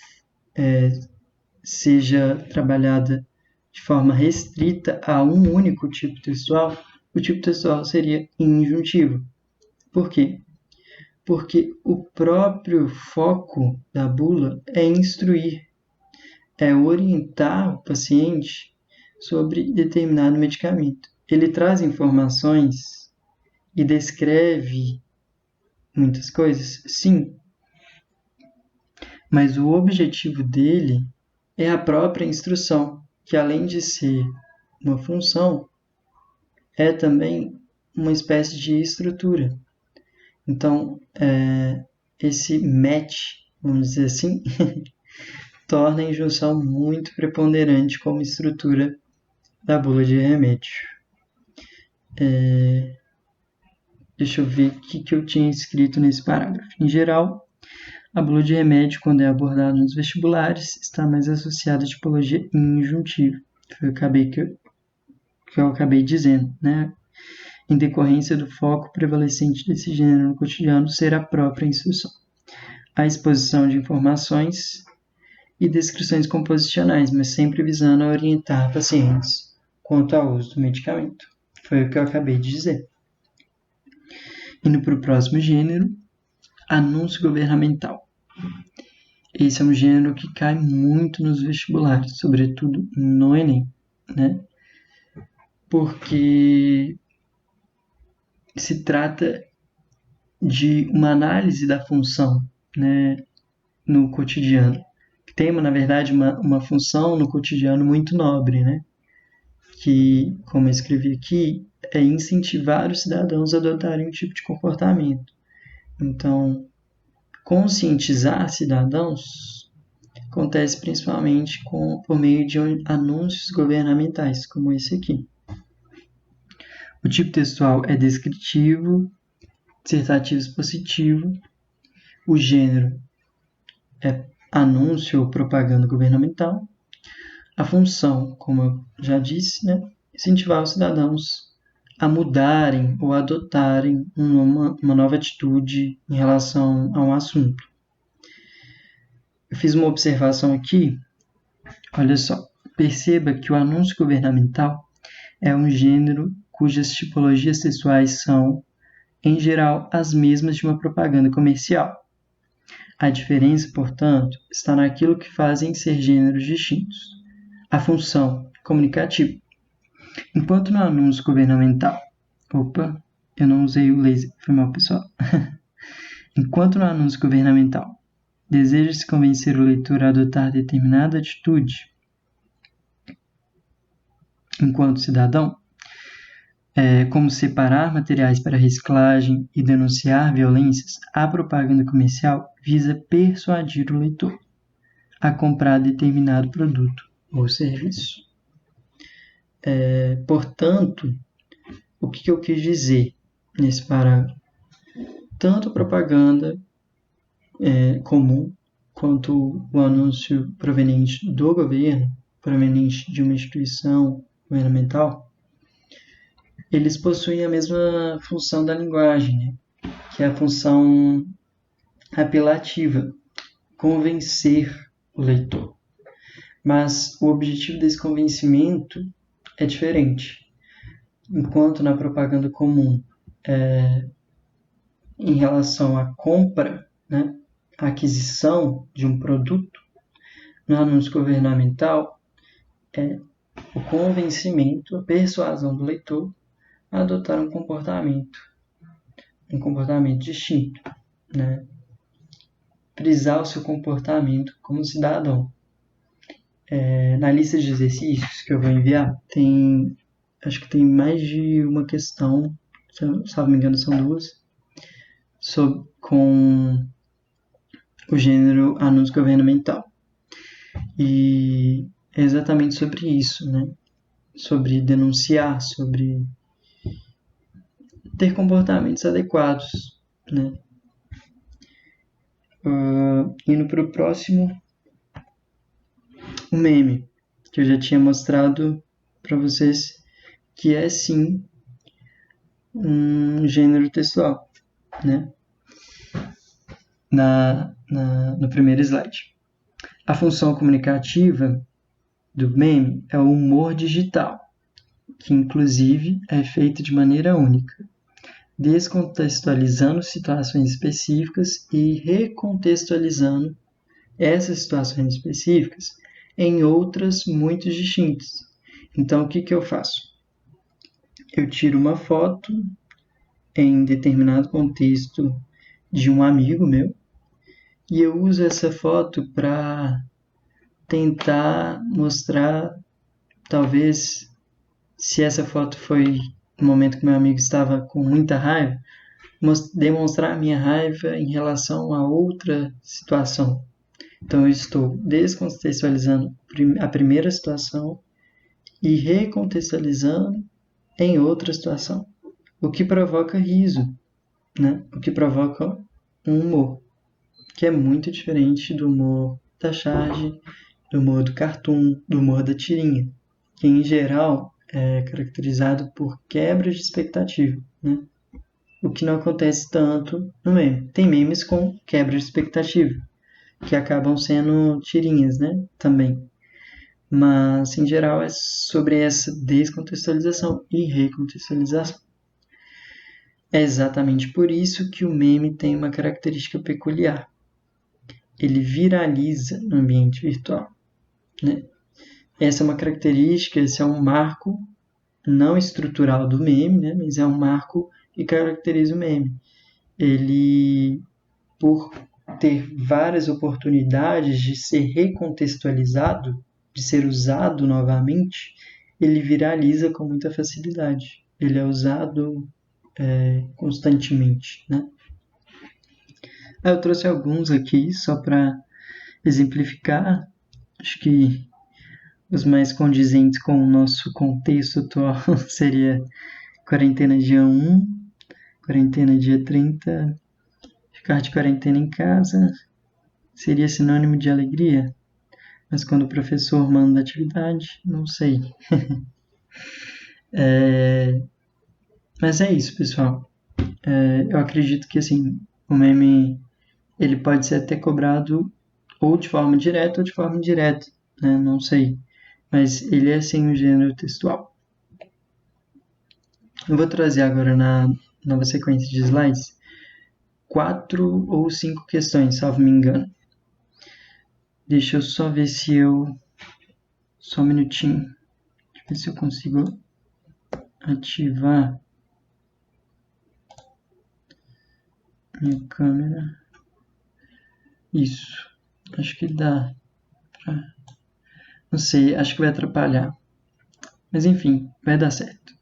seja trabalhada de forma restrita a um único tipo textual, o tipo textual seria injuntivo. Por quê? Porque o próprio foco da bula é instruir, é orientar o paciente sobre determinado medicamento. Ele traz informações e descreve muitas coisas, sim, mas o objetivo dele é a própria instrução, que além de ser uma função, é também uma espécie de estrutura. Então, esse match, vamos dizer assim, torna a injunção muito preponderante como estrutura da bula de remédio. Deixa eu ver o que eu tinha escrito nesse parágrafo. Em geral, a bula de remédio, quando é abordada nos vestibulares, está mais associada à tipologia injuntiva. Foi o que eu acabei dizendo, né? Em decorrência do foco prevalecente desse gênero no cotidiano ser a própria instrução. A exposição de informações e descrições composicionais, mas sempre visando a orientar pacientes quanto ao uso do medicamento. Foi o que eu acabei de dizer. Indo para o próximo gênero, anúncio governamental. Esse é um gênero que cai muito nos vestibulares, sobretudo no Enem, né? Porque se trata de uma análise da função, né, no cotidiano. Tem, na verdade, uma função no cotidiano muito nobre, né, que, como eu escrevi aqui, é incentivar os cidadãos a adotarem um tipo de comportamento. Então, conscientizar cidadãos acontece principalmente por meio de anúncios governamentais, como esse aqui. O tipo textual é descritivo, dissertativo expositivo, o gênero é anúncio ou propaganda governamental, a função, como eu já disse, né, incentivar os cidadãos a mudarem ou adotarem uma nova atitude em relação a um assunto. Eu fiz uma observação aqui, olha só, perceba que o anúncio governamental é um gênero cujas tipologias textuais são, em geral, as mesmas de uma propaganda comercial. A diferença, portanto, está naquilo que fazem ser gêneros distintos. A função comunicativa. Enquanto no anúncio governamental... Opa, eu não usei o laser, foi mal, pessoal. Enquanto no anúncio governamental deseja-se convencer o leitor a adotar determinada atitude, enquanto cidadão, como separar materiais para reciclagem e denunciar violências, a propaganda comercial visa persuadir o leitor a comprar determinado produto ou serviço. Portanto, o que eu quis dizer nesse parágrafo? Tanto a propaganda comum quanto o anúncio proveniente do governo, proveniente de uma instituição governamental, eles possuem a mesma função da linguagem, né? Que é a função apelativa, convencer o leitor. Mas o objetivo desse convencimento é diferente. Enquanto na propaganda comum, em relação à compra, né, à aquisição de um produto, no anúncio governamental é o convencimento, a persuasão do leitor a adotar um comportamento distinto, né? Frisar o seu comportamento como cidadão. Na lista de exercícios que eu vou enviar, acho que tem mais de uma questão, se não me engano são duas, com o gênero anúncio governamental. E é exatamente sobre isso, né? Sobre denunciar, sobre ter comportamentos adequados, né? Indo para o próximo, o meme, que eu já tinha mostrado para vocês, que é sim um gênero textual, né? No primeiro slide. A função comunicativa do meme é o humor digital, que inclusive é feito de maneira única, descontextualizando situações específicas e recontextualizando essas situações específicas em outras muito distintas. Então, o que eu faço? Eu tiro uma foto em determinado contexto de um amigo meu e eu uso essa foto para tentar mostrar, talvez, se essa foto foi no momento que meu amigo estava com muita raiva, demonstrar a minha raiva em relação a outra situação. Então, eu estou descontextualizando a primeira situação e recontextualizando em outra situação, o que provoca riso, né? O que provoca um humor, que é muito diferente do humor da charge, do humor do cartoon, do humor da tirinha, que em geral é caracterizado por quebra de expectativa, né? O que não acontece tanto no meme. Tem memes com quebra de expectativa, que acabam sendo tirinhas, né? Também. Mas, em geral, é sobre essa descontextualização e recontextualização. É exatamente por isso que o meme tem uma característica peculiar. Ele viraliza no ambiente virtual, né? Essa é uma característica, esse é um marco não estrutural do meme, né? Mas é um marco que caracteriza o meme. Ele, por ter várias oportunidades de ser recontextualizado, de ser usado novamente, ele viraliza com muita facilidade. Ele é usado constantemente, né? Eu trouxe alguns aqui só para exemplificar. Acho que os mais condizentes com o nosso contexto atual seria quarentena dia 1, quarentena dia 30, ficar de quarentena em casa seria sinônimo de alegria, mas quando o professor manda atividade, não sei. Mas é isso, pessoal. Eu acredito que assim, o meme ele pode ser até cobrado ou de forma direta ou de forma indireta, né? Não sei. Mas ele é sim um gênero textual. Eu vou trazer agora na nova sequência de slides 4 ou 5 questões, salvo me engano. Deixa eu só ver se eu... Só um minutinho. Deixa eu ver se eu consigo ativar minha câmera. Isso. Acho que dá pra... Não sei, acho que vai atrapalhar. Mas enfim, vai dar certo.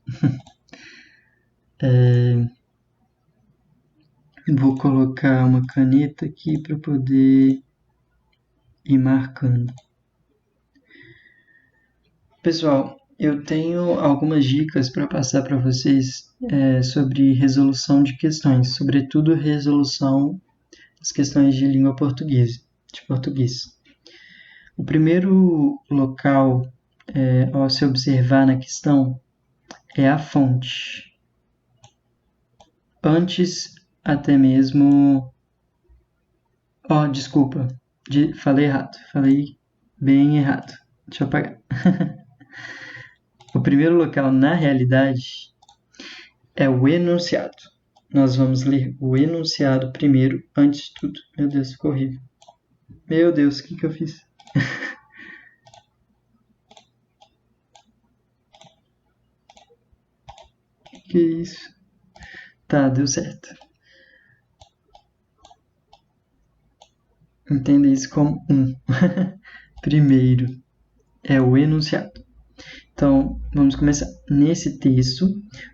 Vou colocar uma caneta aqui para poder ir marcando. Pessoal, eu tenho algumas dicas para passar para vocês sobre resolução de questões, sobretudo resolução das questões de língua portuguesa, de português. O primeiro local ao se observar na questão é a fonte. Antes até mesmo... desculpa, falei errado, falei bem errado. Deixa eu apagar. O primeiro local, na realidade, é o enunciado. Nós vamos ler o enunciado primeiro, antes de tudo. Meu Deus, ficou horrível. Meu Deus, o que eu fiz? Que isso? Tá, deu certo. Entenda isso como Primeiro é o enunciado. Então, vamos começar. Nesse texto,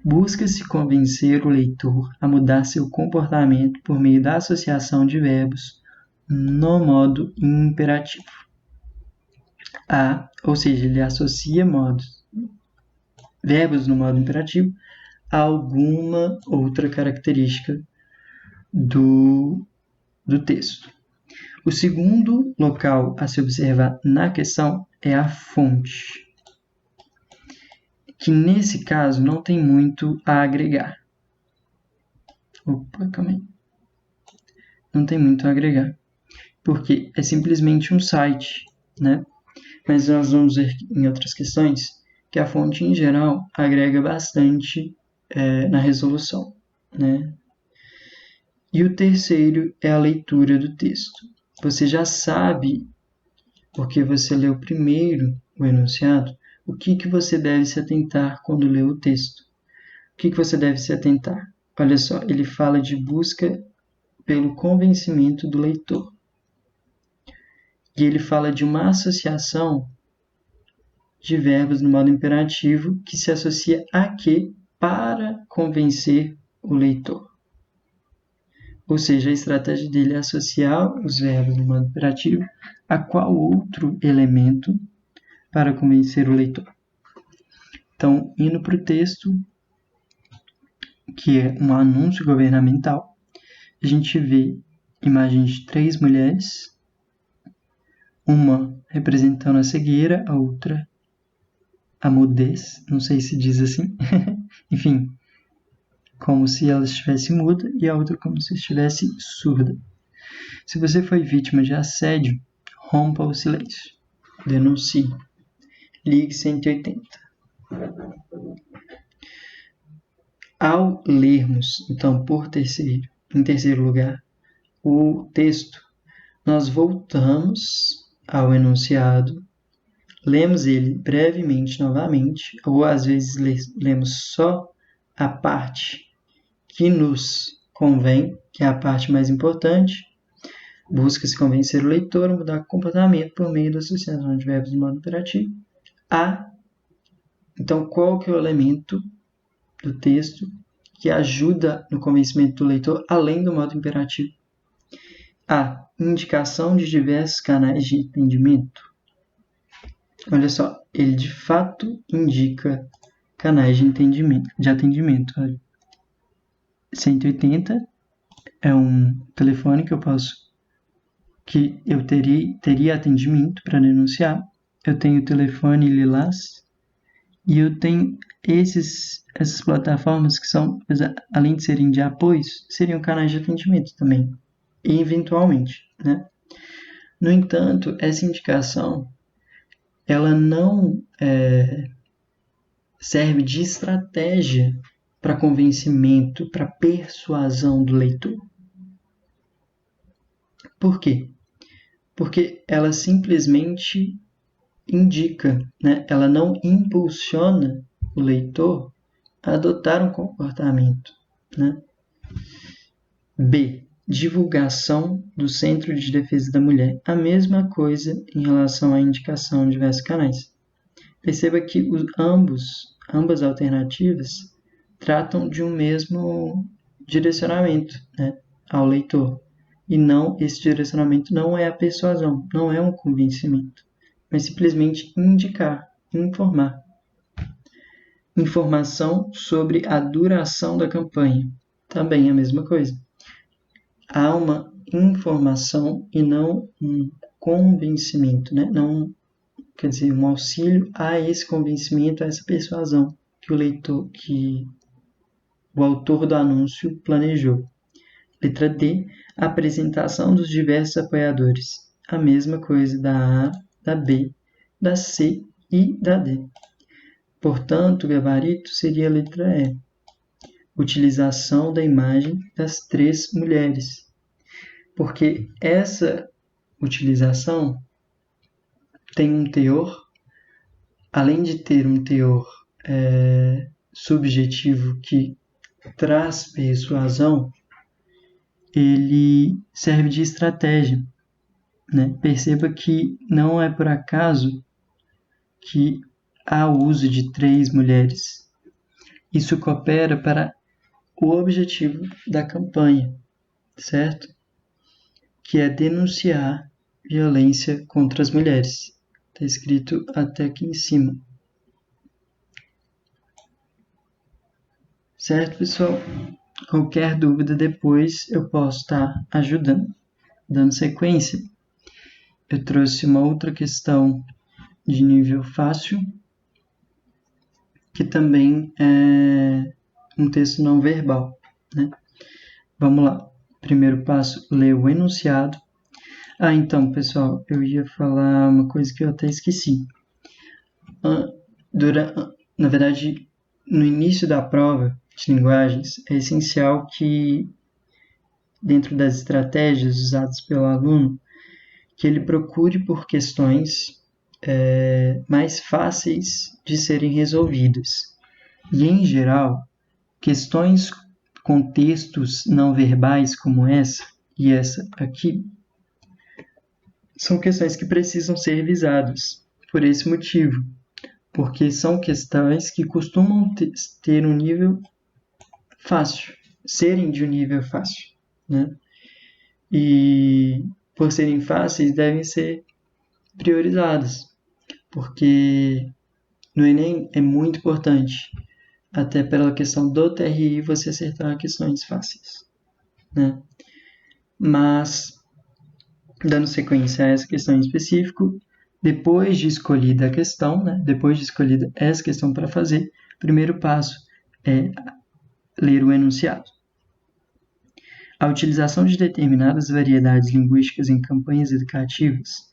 busca-se convencer o leitor a mudar seu comportamento por meio da associação de verbos no modo imperativo. Ou seja, ele associa verbos no modo imperativo a alguma outra característica do texto. O segundo local a se observar na questão é a fonte, que nesse caso não tem muito a agregar. Calma aí. Não tem muito a agregar, porque é simplesmente um site, né? Mas nós vamos ver em outras questões que a fonte, em geral, agrega bastante na resolução, né? E o terceiro é a leitura do texto. Você já sabe, porque você leu primeiro o enunciado, o que você deve se atentar quando lê o texto. O que você deve se atentar? Olha só, ele fala de busca pelo convencimento do leitor. E ele fala de uma associação de verbos no modo imperativo que se associa a que para convencer o leitor. Ou seja, a estratégia dele é associar os verbos no modo imperativo a qual outro elemento para convencer o leitor. Então, indo para o texto, que é um anúncio governamental, a gente vê imagens de 3 mulheres, uma representando a cegueira, a outra a mudez, não sei se diz assim, enfim, como se ela estivesse muda e a outra como se estivesse surda. Se você foi vítima de assédio, rompa o silêncio, denuncie, ligue 180. Ao lermos, então, em terceiro lugar, o texto, nós voltamos ao enunciado, lemos ele brevemente novamente, ou às vezes lemos só a parte que nos convém, que é a parte mais importante. Busca-se convencer o leitor a mudar o comportamento por meio da associação de verbos no modo imperativo. A. Então, qual que é o elemento do texto que ajuda no convencimento do leitor além do modo imperativo? A. Indicação de diversos canais de entendimento. Olha só, ele de fato indica canais de atendimento. Olha. 180 é um telefone que eu teria atendimento para denunciar. Eu tenho o telefone Lilás e eu tenho essas plataformas que são, além de serem de apoio, seriam canais de atendimento também, eventualmente, né? No entanto, essa indicação ela não serve de estratégia para convencimento, para persuasão do leitor. Por quê? Porque ela simplesmente indica, né? Ela não impulsiona o leitor a adotar um comportamento, né? B. Divulgação do Centro de Defesa da Mulher. A mesma coisa em relação à indicação de diversos canais. Perceba que ambas alternativas tratam de um mesmo direcionamento, né, ao leitor. E esse direcionamento não é a persuasão, não é um convencimento, mas simplesmente indicar, informar. Informação sobre a duração da campanha. Também é a mesma coisa. Há uma informação e não um convencimento, né? Não, quer dizer, um auxílio a esse convencimento, a essa persuasão que o autor do anúncio planejou. Letra D, apresentação dos diversos apoiadores. A mesma coisa da A, da B, da C e da D. Portanto, o gabarito seria a letra E. Utilização da imagem das 3 mulheres. Porque essa utilização tem um teor, além de ter um teor subjetivo que traz persuasão, ele serve de estratégia, né? Perceba que não é por acaso que há o uso de 3 mulheres. Isso coopera para o objetivo da campanha, certo? Que é denunciar violência contra as mulheres. Está escrito até aqui em cima. Certo, pessoal? Qualquer dúvida depois eu posso estar ajudando, dando sequência. Eu trouxe uma outra questão de nível fácil, que também é um texto não verbal, né? Vamos lá. Primeiro passo, ler o enunciado. Então, pessoal, eu ia falar uma coisa que eu até esqueci. Na verdade, no início da prova de linguagens, é essencial que, dentro das estratégias usadas pelo aluno, que ele procure por questões mais fáceis de serem resolvidas. E, em geral, questões com textos não verbais como essa e essa aqui são questões que precisam ser revisadas por esse motivo, porque são questões que costumam ter um nível fácil, serem de um nível fácil, né? E por serem fáceis devem ser priorizadas, porque no Enem é muito importante, até pela questão do TRI, você acertar questões fáceis, né? Mas, dando sequência a essa questão em específico, depois de escolhida a questão, né? Depois de escolhida essa questão para fazer, o primeiro passo é ler o enunciado. A utilização de determinadas variedades linguísticas em campanhas educativas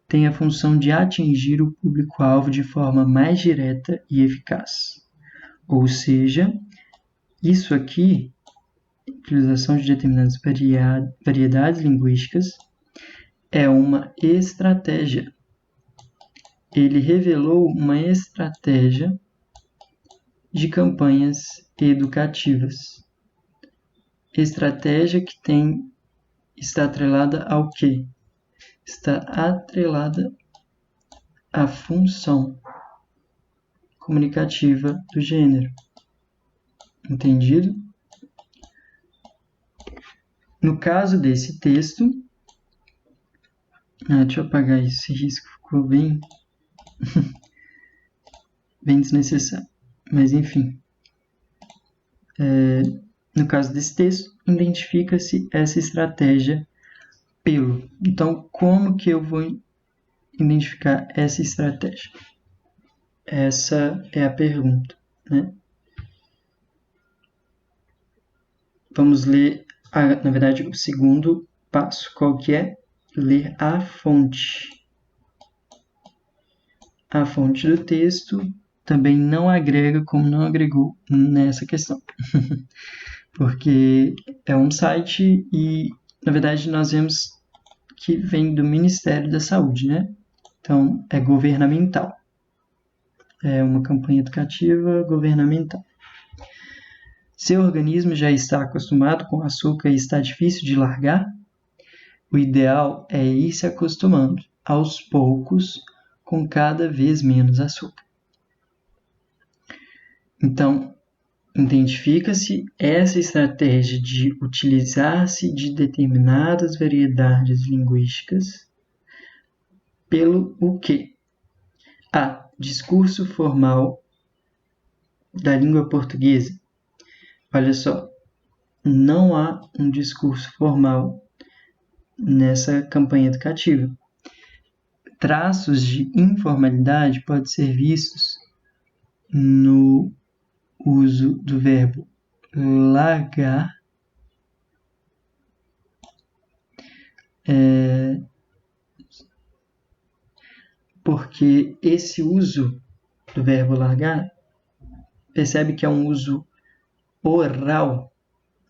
tem a função de atingir o público-alvo de forma mais direta e eficaz. Ou seja, isso aqui, utilização de determinadas variedades linguísticas, é uma estratégia. Ele revelou uma estratégia de campanhas educativas. estratégia que está atrelada ao quê? Está atrelada à função comunicativa do gênero. Entendido? No caso desse texto, deixa eu apagar esse risco, ficou bem desnecessário. Mas enfim, no caso desse texto, identifica-se essa estratégia pelo. Então, como que eu vou identificar essa estratégia? Essa é a pergunta, né? Vamos ler, na verdade, o segundo passo. Qual que é? Ler a fonte. A fonte do texto também não agrega como não agregou nessa questão. Porque é um site e, na verdade, nós vemos que vem do Ministério da Saúde, né? Então, é governamental. É uma campanha educativa governamental. Seu organismo já está acostumado com açúcar e está difícil de largar? O ideal é ir se acostumando, aos poucos, com cada vez menos açúcar. Então, identifica-se essa estratégia de utilizar-se de determinadas variedades linguísticas pelo o quê? A. Discurso formal da língua portuguesa. Olha só, não há um discurso formal nessa campanha educativa. Traços de informalidade podem ser vistos no uso do verbo largar, porque esse uso do verbo largar, percebe que é um uso oral,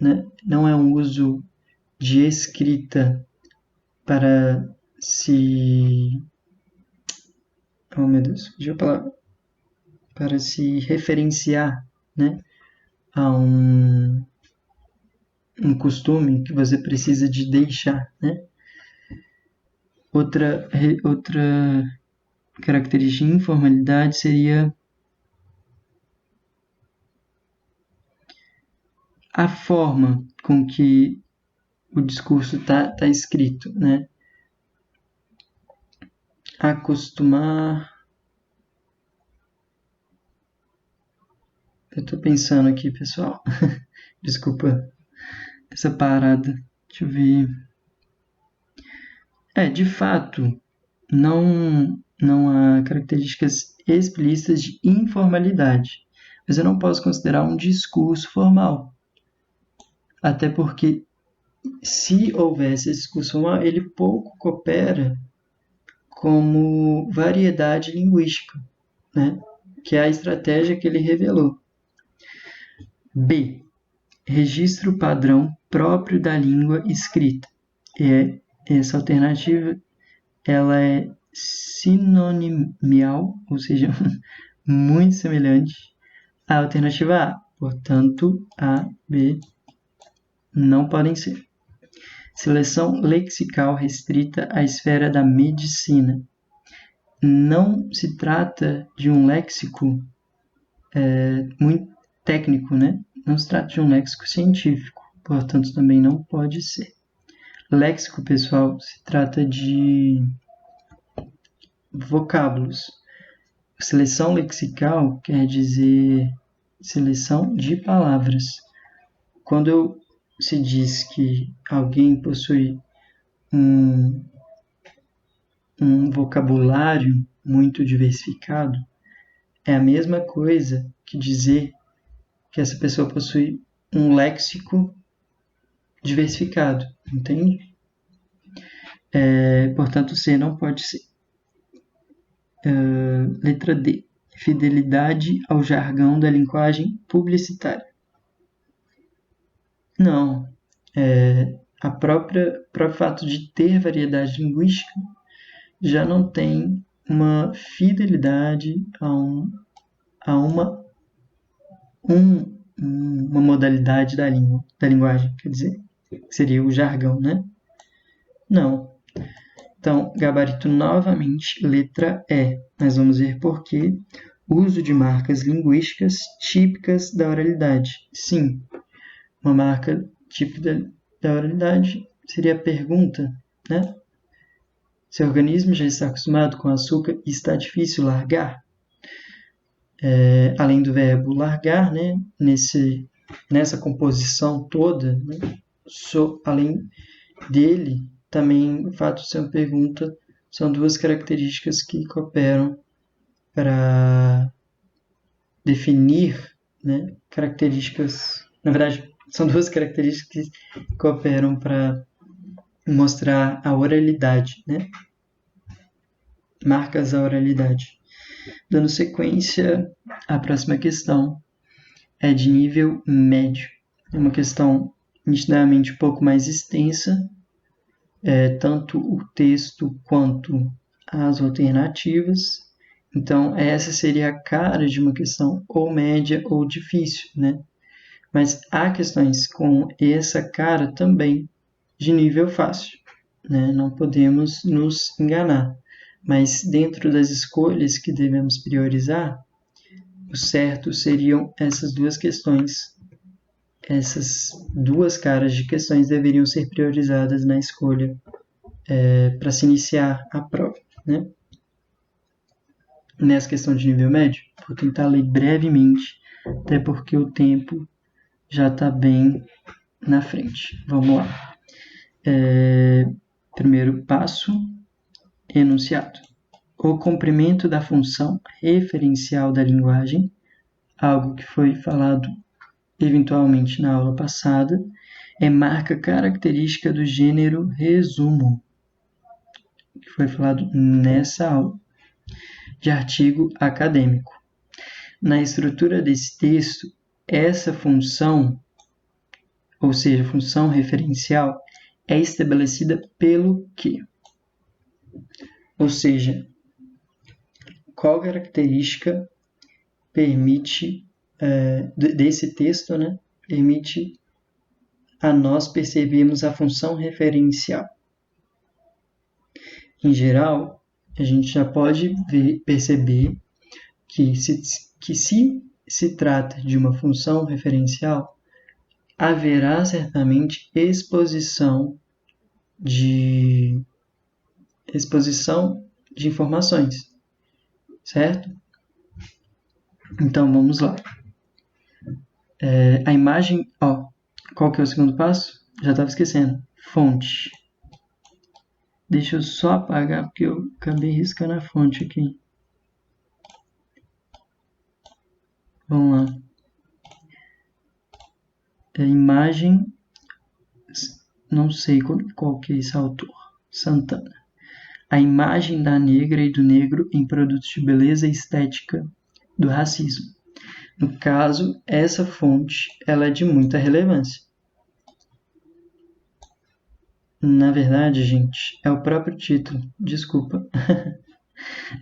né? Não é um uso de escrita para se... Oh, meu Deus, fugiu a palavra. Para se referenciar, né, a um costume que você precisa de deixar, né? Outra característica de informalidade seria a forma com que o discurso tá escrito, né? Acostumar... Eu tô pensando aqui, pessoal. Desculpa essa parada. Deixa eu ver. De fato, não há características explícitas de informalidade, mas eu não posso considerar um discurso formal. Até porque, se houvesse esse discurso formal, ele pouco coopera como variedade linguística, né? Que é a estratégia que ele revelou. B. Registro padrão próprio da língua escrita. Essa alternativa ela é sinonimial, ou seja, muito semelhante à alternativa A. Portanto, A, B não podem ser. Seleção lexical restrita à esfera da medicina. Não se trata de um léxico muito técnico, né? Não se trata de um léxico científico, portanto, também não pode ser. Léxico, pessoal, se trata de vocábulos. Seleção lexical quer dizer seleção de palavras. Quando se diz que alguém possui um vocabulário muito diversificado, é a mesma coisa que dizer que essa pessoa possui um léxico diversificado, entende? Portanto, C não pode ser. Letra D. Fidelidade ao jargão da linguagem publicitária. Não. O próprio fato de ter variedade linguística já não tem uma fidelidade a um uma modalidade da linguagem, quer dizer, seria o jargão, né? Não. Então, gabarito novamente, letra E. Nós vamos ver por quê. Uso de marcas linguísticas típicas da oralidade. Sim, uma marca típica da oralidade seria a pergunta, né? Seu organismo já está acostumado com açúcar e está difícil largar? Além do verbo largar, né? Nessa composição toda, né? Além dele, também o fato de ser uma pergunta são duas características que cooperam para definir, né, características. Na verdade, são duas características que cooperam para mostrar a oralidade, né? Marcas da oralidade. Dando sequência, a próxima questão é de nível médio. É uma questão nitidamente um pouco mais extensa, tanto o texto quanto as alternativas. Então, essa seria a cara de uma questão ou média ou difícil, né? Mas há questões com essa cara também de nível fácil, né? Não podemos nos enganar. Mas dentro das escolhas que devemos priorizar, o certo seriam essas duas questões. Essas duas caras de questões deveriam ser priorizadas na escolha para se iniciar a prova, né? Nessa questão de nível médio, vou tentar ler brevemente, até porque o tempo já está bem na frente. Vamos lá. Primeiro passo, enunciado. O comprimento da função referencial da linguagem, algo que foi falado eventualmente na aula passada, é marca característica do gênero resumo, que foi falado nessa aula, de artigo acadêmico. Na estrutura desse texto, essa função, ou seja, função referencial, é estabelecida pelo quê? Ou seja, qual característica permite, desse texto, né, permite a nós percebermos a função referencial? Em geral, a gente já pode perceber que se trata de uma função referencial, haverá certamente exposição de informações, certo? Então, vamos lá. A imagem, qual que é o segundo passo? Já estava esquecendo. Fonte. Deixa eu só apagar, porque eu acabei riscando a fonte aqui. Vamos lá. Imagem, não sei qual que é esse autor. Santana. A imagem da negra e do negro em produtos de beleza e estética do racismo. No caso, essa fonte ela é de muita relevância. Na verdade, gente, é o próprio título. Desculpa.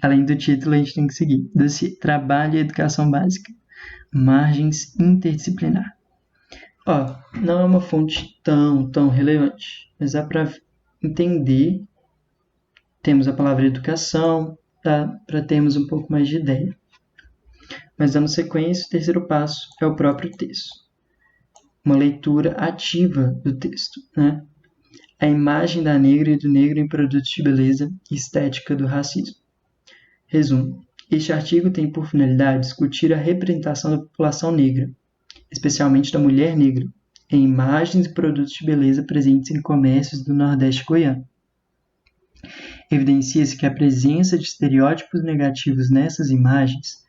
Além do título, a gente tem que seguir. Dossiê Trabalho e Educação Básica. Margens interdisciplinar. Não é uma fonte tão relevante, mas dá para entender. Temos a palavra educação, para termos um pouco mais de ideia. Mas dando sequência, o terceiro passo é o próprio texto. Uma leitura ativa do texto, né? A imagem da negra e do negro em produtos de beleza e estética do racismo. Resumo. Este artigo tem por finalidade discutir a representação da população negra, especialmente da mulher negra, em imagens e produtos de beleza presentes em comércios do Nordeste goiano. Evidencia-se que a presença de estereótipos negativos nessas imagens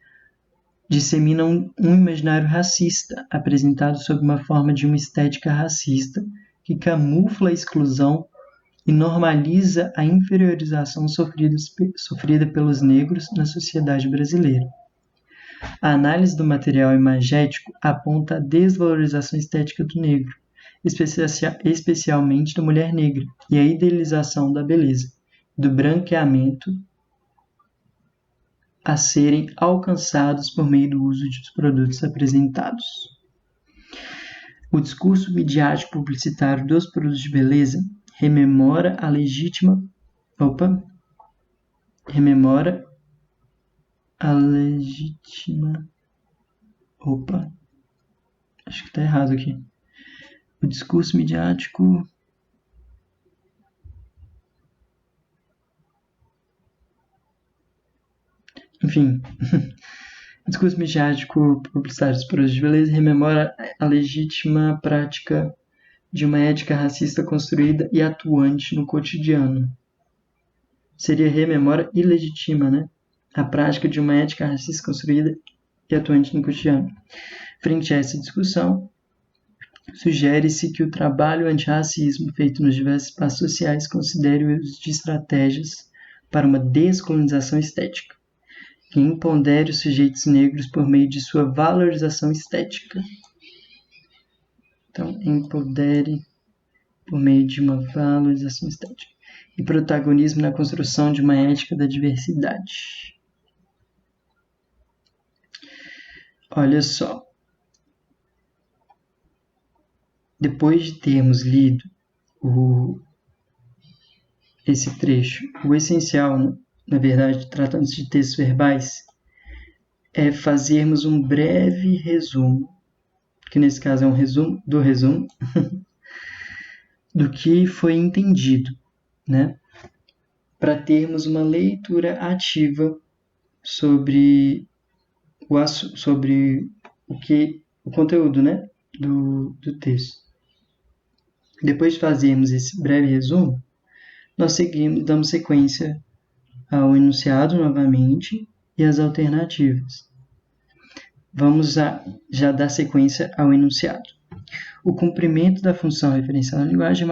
dissemina um imaginário racista, apresentado sob uma forma de uma estética racista que camufla a exclusão e normaliza a inferiorização sofrida pelos negros na sociedade brasileira. A análise do material imagético aponta a desvalorização estética do negro, especialmente da mulher negra, e a idealização da beleza, do branqueamento a serem alcançados por meio do uso dos produtos apresentados. O discurso midiático publicitário dos produtos de beleza rememora a legítima acho que tá errado aqui. O discurso midiático enfim, o discurso midiático publicitário dos produtos de beleza rememora a legítima prática de uma ética racista construída e atuante no cotidiano. Seria rememora e legitima, né? A prática de uma ética racista construída e atuante no cotidiano. Frente a essa discussão, sugere-se que o trabalho antirracismo feito nos diversos espaços sociais considere o uso de estratégias para uma descolonização estética, que empodere os sujeitos negros por meio de sua valorização estética. Então, empodere por meio de uma valorização estética e protagonismo na construção de uma ética da diversidade. Olha só. Depois de termos lido esse trecho, o essencial, na verdade, tratando-se de textos verbais, é fazermos um breve resumo, que nesse caso é um resumo, do que foi entendido, né? Para termos uma leitura ativa sobre o conteúdo, né? do texto. Depois de fazermos esse breve resumo, nós damos sequência ao enunciado novamente e às alternativas. Vamos já dar sequência ao enunciado. O cumprimento da função referencial na linguagem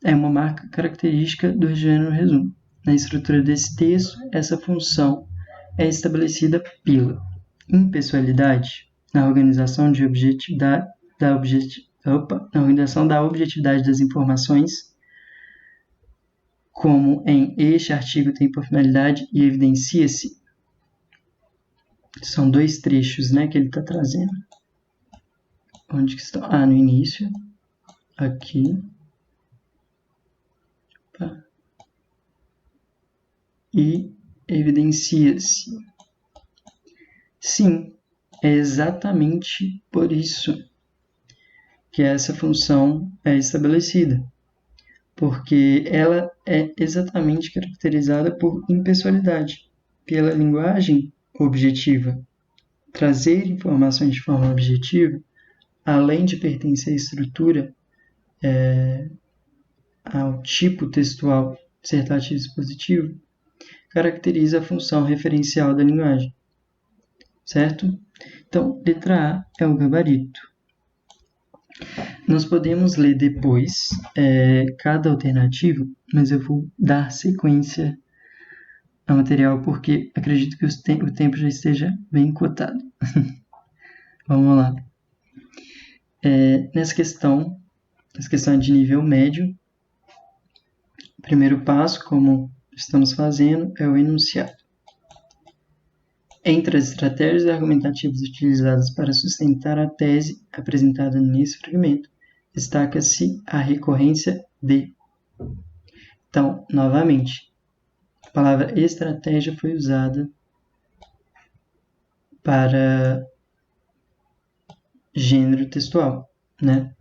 é uma marca característica do gênero resumo. Na estrutura desse texto, essa função é estabelecida pela impessoalidade, na organização da objetividade das informações, como em este artigo tem por finalidade e evidencia-se. São dois trechos, né, que ele está trazendo. Onde que estão? No início. Aqui. E evidencia-se. Sim, é exatamente por isso que essa função é estabelecida, porque ela é exatamente caracterizada por impessoalidade, pela linguagem objetiva. Trazer informações de forma objetiva, além de pertencer à estrutura, ao tipo textual dissertativo expositivo, caracteriza a função referencial da linguagem, certo? Então, letra A é o gabarito. Nós podemos ler depois cada alternativa, mas eu vou dar sequência ao material porque acredito que o tempo já esteja bem cotado. Vamos lá. Nessa questão é de nível médio. O primeiro passo, como estamos fazendo, é o enunciado. Entre as estratégias argumentativas utilizadas para sustentar a tese apresentada nesse fragmento, destaca-se a recorrência de. Então, novamente, a palavra estratégia foi usada para gênero textual, né?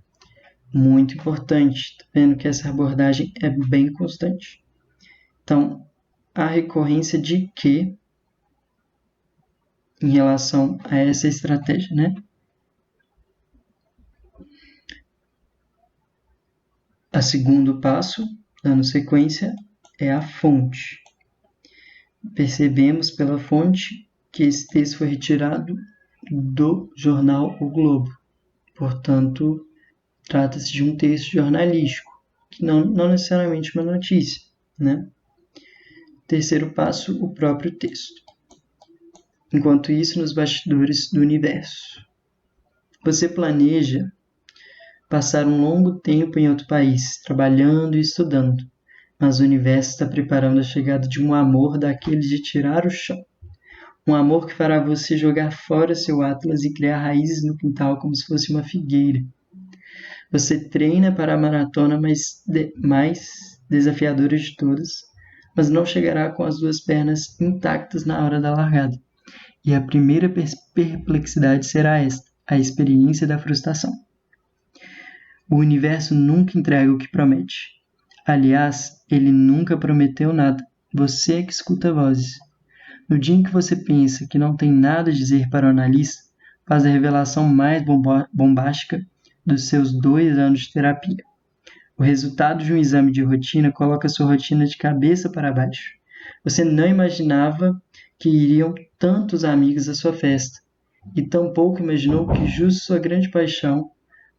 Muito importante, tá vendo que essa abordagem é bem constante. Então, a recorrência de que em relação a essa estratégia, né? O segundo passo, dando sequência, é a fonte. Percebemos pela fonte que esse texto foi retirado do jornal O Globo. Portanto, trata-se de um texto jornalístico, que não necessariamente uma notícia, né? Terceiro passo, o próprio texto. Enquanto isso, nos bastidores do universo. Você planeja passar um longo tempo em outro país, trabalhando e estudando, mas o universo está preparando a chegada de um amor daqueles de tirar o chão. Um amor que fará você jogar fora seu atlas e criar raízes no quintal como se fosse uma figueira. Você treina para a maratona mais desafiadora de todas, mas não chegará com as duas pernas intactas na hora da largada. E a primeira perplexidade será esta, a experiência da frustração. O universo nunca entrega o que promete. Aliás, ele nunca prometeu nada. Você é que escuta vozes. No dia em que você pensa que não tem nada a dizer para o analista, faz a revelação mais bombástica dos seus 2 anos de terapia. O resultado de um exame de rotina coloca sua rotina de cabeça para baixo. Você não imaginava que iriam tantos amigos à sua festa, e tampouco imaginou que justo sua grande paixão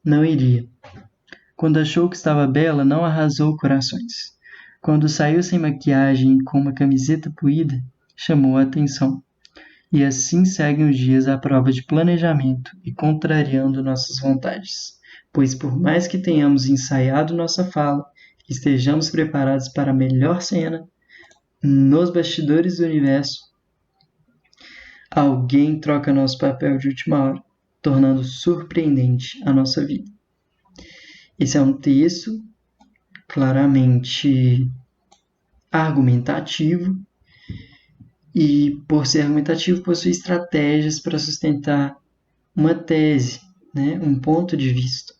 não iria. Quando achou que estava bela, não arrasou corações. Quando saiu sem maquiagem e com uma camiseta puída, chamou a atenção. E assim seguem os dias à prova de planejamento e contrariando nossas vontades. Pois por mais que tenhamos ensaiado nossa fala, estejamos preparados para a melhor cena, nos bastidores do universo, alguém troca nosso papel de última hora, tornando surpreendente a nossa vida. Esse é um texto claramente argumentativo e, por ser argumentativo, possui estratégias para sustentar uma tese, né? Um ponto de vista.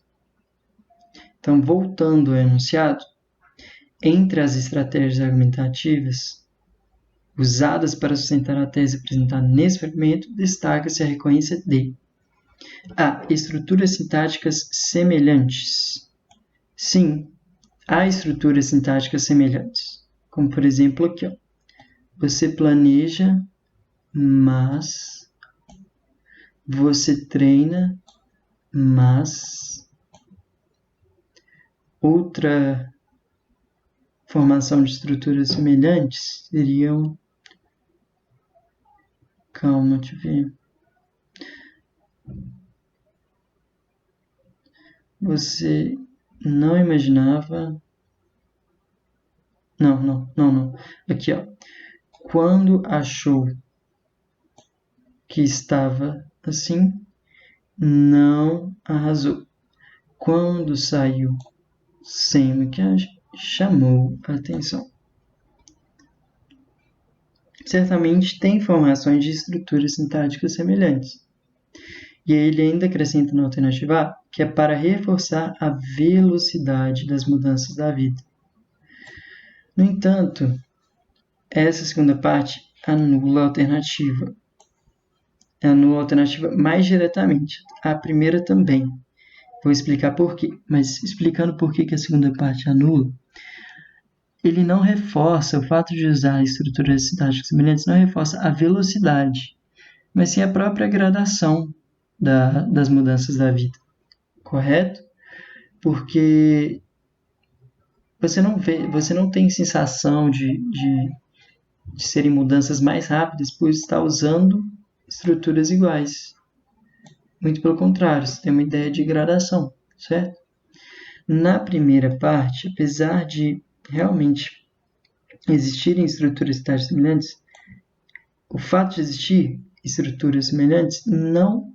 Então, voltando ao enunciado, entre as estratégias argumentativas usadas para sustentar a tese apresentada nesse fragmento, destaca-se a recorrência de a. Estruturas sintáticas semelhantes. Sim, há estruturas sintáticas semelhantes, como por exemplo aqui, ó. Você planeja, mas você treina, mas outra formação de estruturas semelhantes seriam, calma, deixa eu ver. Você não imaginava. Não. Aqui, ó. Quando achou que estava assim, não arrasou. Quando saiu sem maquiagem, chamou a atenção. Certamente tem formações de estruturas sintáticas semelhantes. E aí ele ainda acrescenta na alternativa A, que é para reforçar a velocidade das mudanças da vida. No entanto, essa segunda parte anula a alternativa. Anula a alternativa mais diretamente. A primeira também. Vou explicar por quê. Mas explicando por que a segunda parte anula, ele não reforça, o fato de usar estruturas sintáticas semelhantes não reforça a velocidade, mas sim a própria gradação das mudanças da vida. Correto? Porque você não tem sensação de serem mudanças mais rápidas por estar usando estruturas iguais. Muito pelo contrário, você tem uma ideia de gradação, certo? Na primeira parte, apesar de realmente existirem estruturas sintáticas semelhantes, o fato de existir estruturas semelhantes não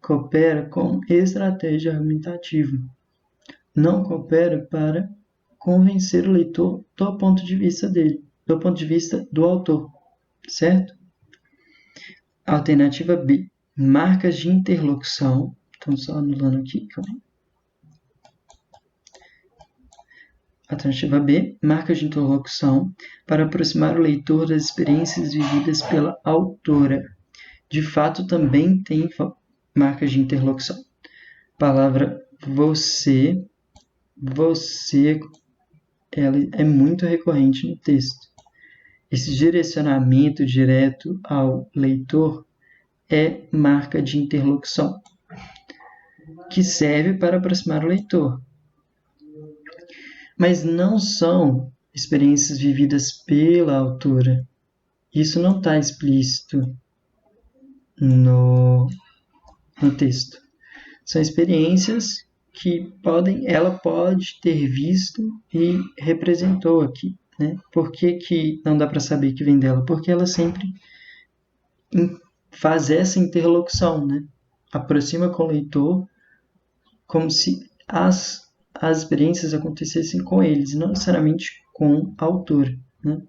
coopera com estratégia argumentativa. Não coopera para convencer o leitor do ponto de vista dele, do ponto de vista do autor, certo? Alternativa B, marcas de interlocução. Então, só anulando aqui, calma. Alternativa B, marcas de interlocução para aproximar o leitor das experiências vividas pela autora. De fato, também tem marcas de interlocução. Palavra você, ela é muito recorrente no texto. Esse direcionamento direto ao leitor é marca de interlocução, que serve para aproximar o leitor. Mas não são experiências vividas pela autora. Isso não está explícito no texto. São experiências que ela pode ter visto e representou aqui. Né? Por que não dá para saber que vem dela? Porque ela sempre faz essa interlocução, né? Aproxima com o leitor como se as experiências acontecessem com eles, não necessariamente com a autora, né?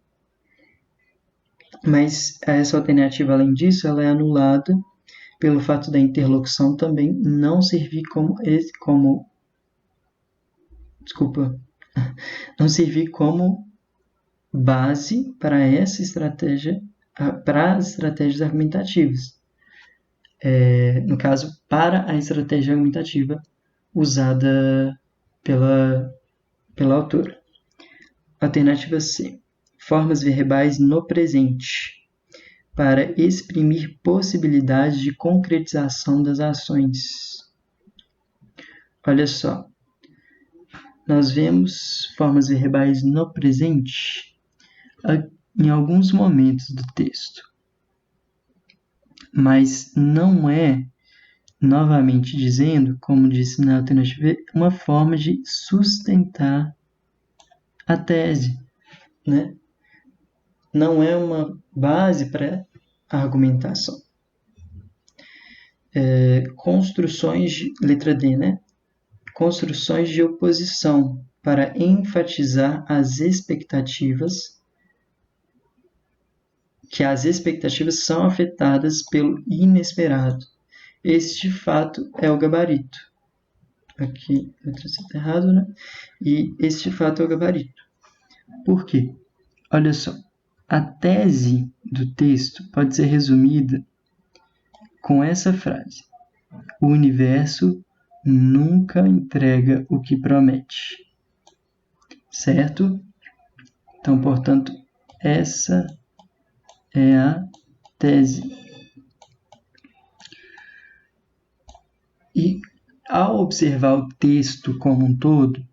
Mas essa alternativa, além disso, ela é anulada pelo fato da interlocução também não servir não servir como base para essa estratégia, para as estratégias argumentativas. No caso, para a estratégia argumentativa usada pela autora. Alternativa C. Formas verbais no presente, para exprimir possibilidades de concretização das ações. Olha só, nós vemos formas verbais no presente em alguns momentos do texto, mas não é, novamente dizendo, como disse na alternativa, uma forma de sustentar a tese, né? Não é uma base para a argumentação. Construções de, letra D, né? Construções de oposição para enfatizar as expectativas, que as expectativas são afetadas pelo inesperado. Este fato é o gabarito. Aqui, letra C está errado, né? E este fato é o gabarito. Por quê? Olha só, a tese do texto pode ser resumida com essa frase: o universo nunca entrega o que promete. Certo? Então, portanto, essa é a tese. E ao observar o texto como um todo,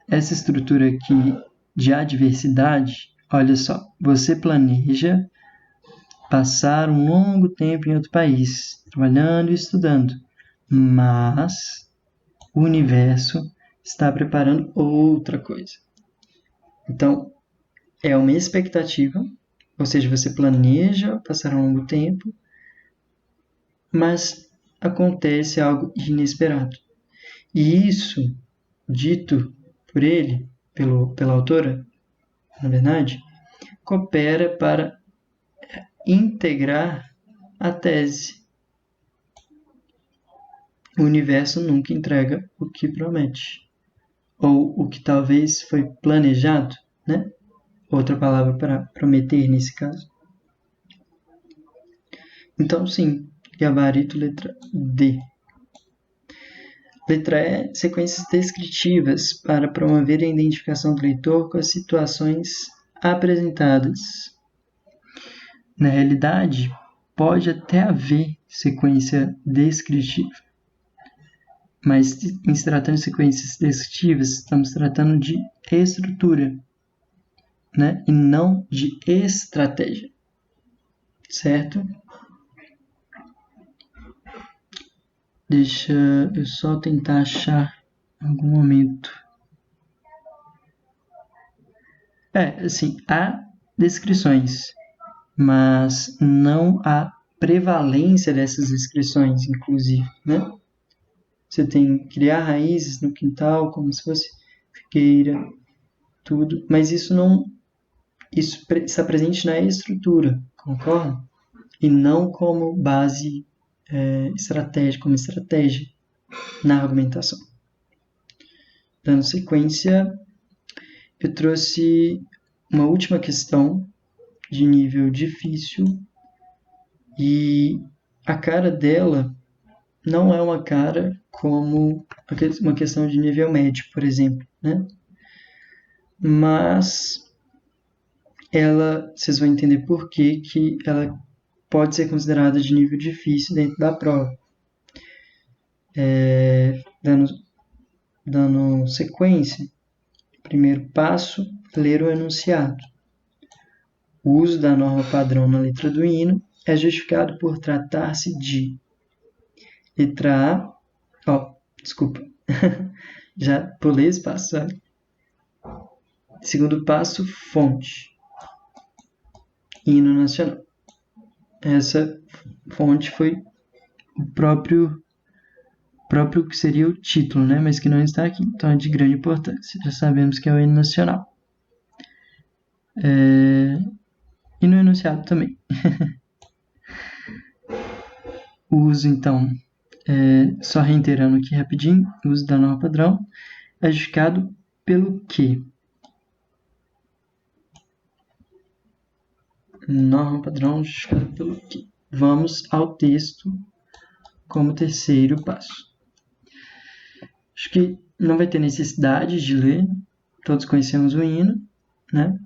essa estrutura aqui de adversidade, olha só, você planeja passar um longo tempo em outro país, trabalhando e estudando, mas o universo está preparando outra coisa. Então, é uma expectativa, ou seja, você planeja passar um longo tempo, mas acontece algo inesperado. E isso, dito por ele, pela autora, na verdade, coopera para integrar a tese. O universo nunca entrega o que promete, ou o que talvez foi planejado, né? Outra palavra para prometer nesse caso. Então, sim, gabarito letra D. Letra E, sequências descritivas para promover a identificação do leitor com as situações apresentadas. Na realidade, pode até haver sequência descritiva, mas em se tratando de sequências descritivas, estamos tratando de estrutura, né? E não de estratégia, certo? Deixa eu só tentar achar algum momento. Assim, há descrições, mas não há prevalência dessas descrições, inclusive, né? Você tem criar raízes no quintal, como se fosse figueira, tudo, mas isso está presente na estrutura, concorda? E não como base estratégia, como estratégia na argumentação. Dando sequência, eu trouxe uma última questão de nível difícil e a cara dela não é uma cara como uma questão de nível médio, por exemplo, né? Mas vocês vão entender por que ela pode ser considerada de nível difícil dentro da prova. Dando sequência, primeiro passo, ler o enunciado. O uso da norma padrão na letra do hino é justificado por tratar-se de letra A, desculpa, já pulei esse passo, sabe? Segundo passo, fonte, hino nacional. essa fonte foi o próprio que seria o título, né? Mas que não está aqui. Então é de grande importância. Já sabemos que é o hino nacional. E no enunciado também. O uso, então, só reiterando aqui rapidinho, o uso da norma padrão é justificado pelo quê? Norma padrão justificada pelo quê? Vamos ao texto como terceiro passo. Acho que não vai ter necessidade de ler, todos conhecemos o hino, né?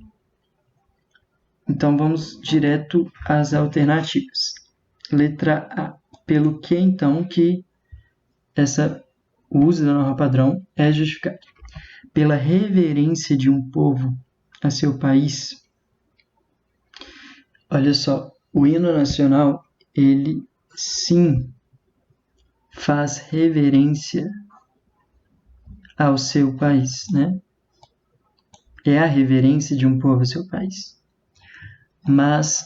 Então vamos direto às alternativas. Letra A. Pelo que então que o uso da norma padrão é justificado? Pela reverência de um povo a seu país. Olha só, o hino nacional, ele sim faz reverência ao seu país, né? É a reverência de um povo ao seu país. Mas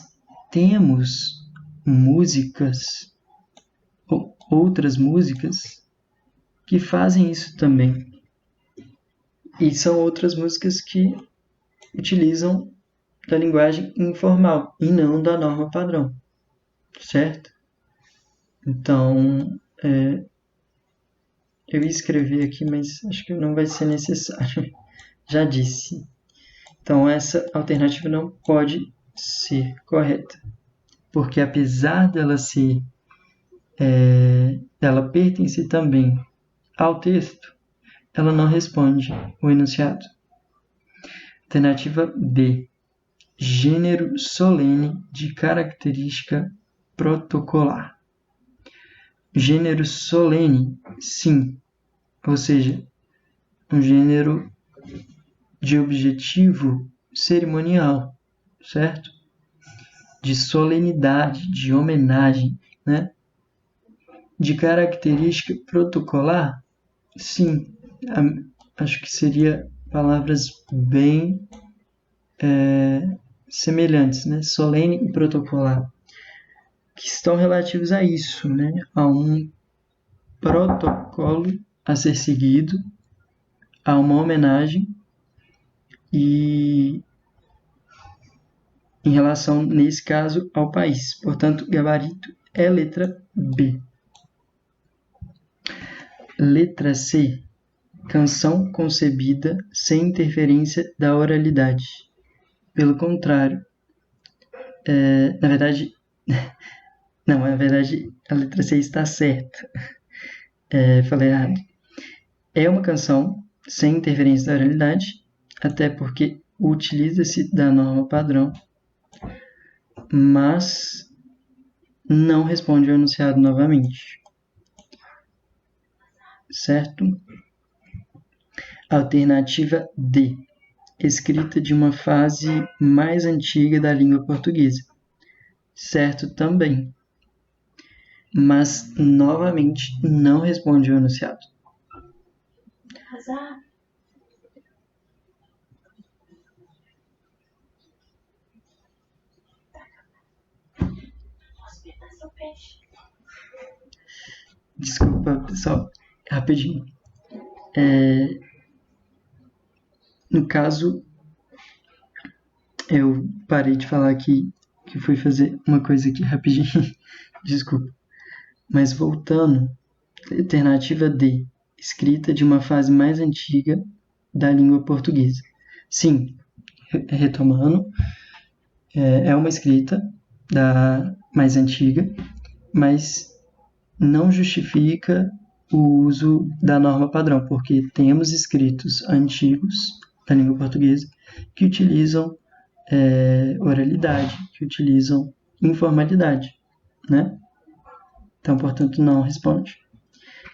temos músicas, outras músicas, que fazem isso também. E são outras músicas que utilizam da linguagem informal e não da norma padrão, certo? Então, eu ia escrever aqui, mas acho que não vai ser necessário. Já disse. Então, essa alternativa não pode ser correta, porque apesar dela ser, ela pertencer também ao texto, ela não responde o enunciado. Alternativa B. Gênero solene de característica protocolar. Gênero solene, sim, ou seja, um gênero de objetivo cerimonial, certo? De solenidade, de homenagem, né? De característica protocolar, sim, acho que seria palavras bem semelhantes, né? Solene e protocolar, que estão relativos a isso, né? A um protocolo a ser seguido, a uma homenagem e em relação, nesse caso, ao país. Portanto, gabarito é letra B. Letra C. Canção concebida sem interferência da oralidade. Pelo contrário, na verdade, a letra C está certa. Falei errado. É uma canção sem interferência da oralidade, até porque utiliza-se da norma padrão, mas não responde ao enunciado novamente. Certo? Alternativa D. Escrita de uma fase mais antiga da língua portuguesa. Certo também. Mas, novamente, não responde ao enunciado. Azar. Desculpa, pessoal. Rapidinho. No caso, eu parei de falar aqui que fui fazer uma coisa aqui rapidinho. Desculpa. Mas voltando, alternativa D, escrita de uma fase mais antiga da língua portuguesa. Sim, retomando, é uma escrita mais antiga, mas não justifica o uso da norma padrão, porque temos escritos antigos da língua portuguesa que utilizam oralidade, que utilizam informalidade, né? Então, portanto, não responde.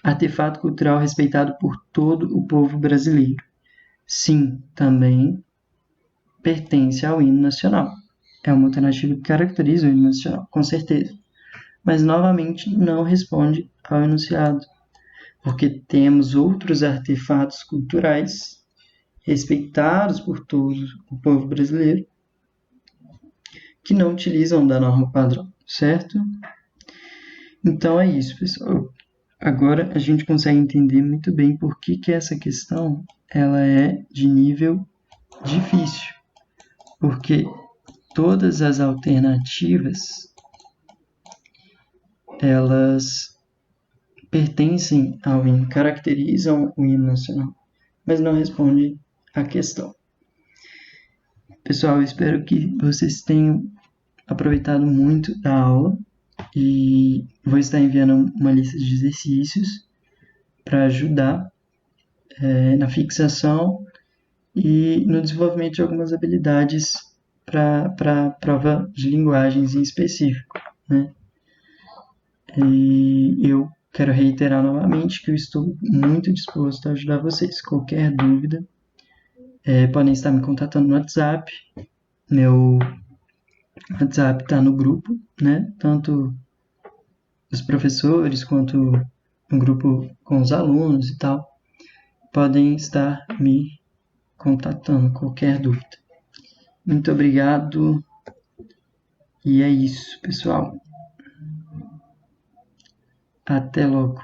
Artefato cultural respeitado por todo o povo brasileiro. Sim, também pertence ao hino nacional. É uma alternativa que caracteriza o hino nacional, com certeza. Mas, novamente, não responde ao enunciado, porque temos outros artefatos culturais respeitados por todo o povo brasileiro que não utilizam da norma padrão. certo? Então é isso, pessoal. Agora a gente consegue entender muito bem por que essa questão ela é de nível difícil, porque todas as alternativas elas pertencem ao hino, caracterizam o hino nacional, mas não respondem à questão. Pessoal, eu espero que vocês tenham aproveitado muito da aula e vou estar enviando uma lista de exercícios para ajudar na fixação e no desenvolvimento de algumas habilidades para a prova de linguagens em específico, né? E eu quero reiterar novamente que eu estou muito disposto a ajudar vocês. Qualquer dúvida, podem estar me contatando no WhatsApp. Meu WhatsApp está no grupo, né? Tanto os professores quanto um grupo com os alunos e tal. Podem estar me contatando qualquer dúvida. Muito obrigado. E é isso, pessoal. Até logo.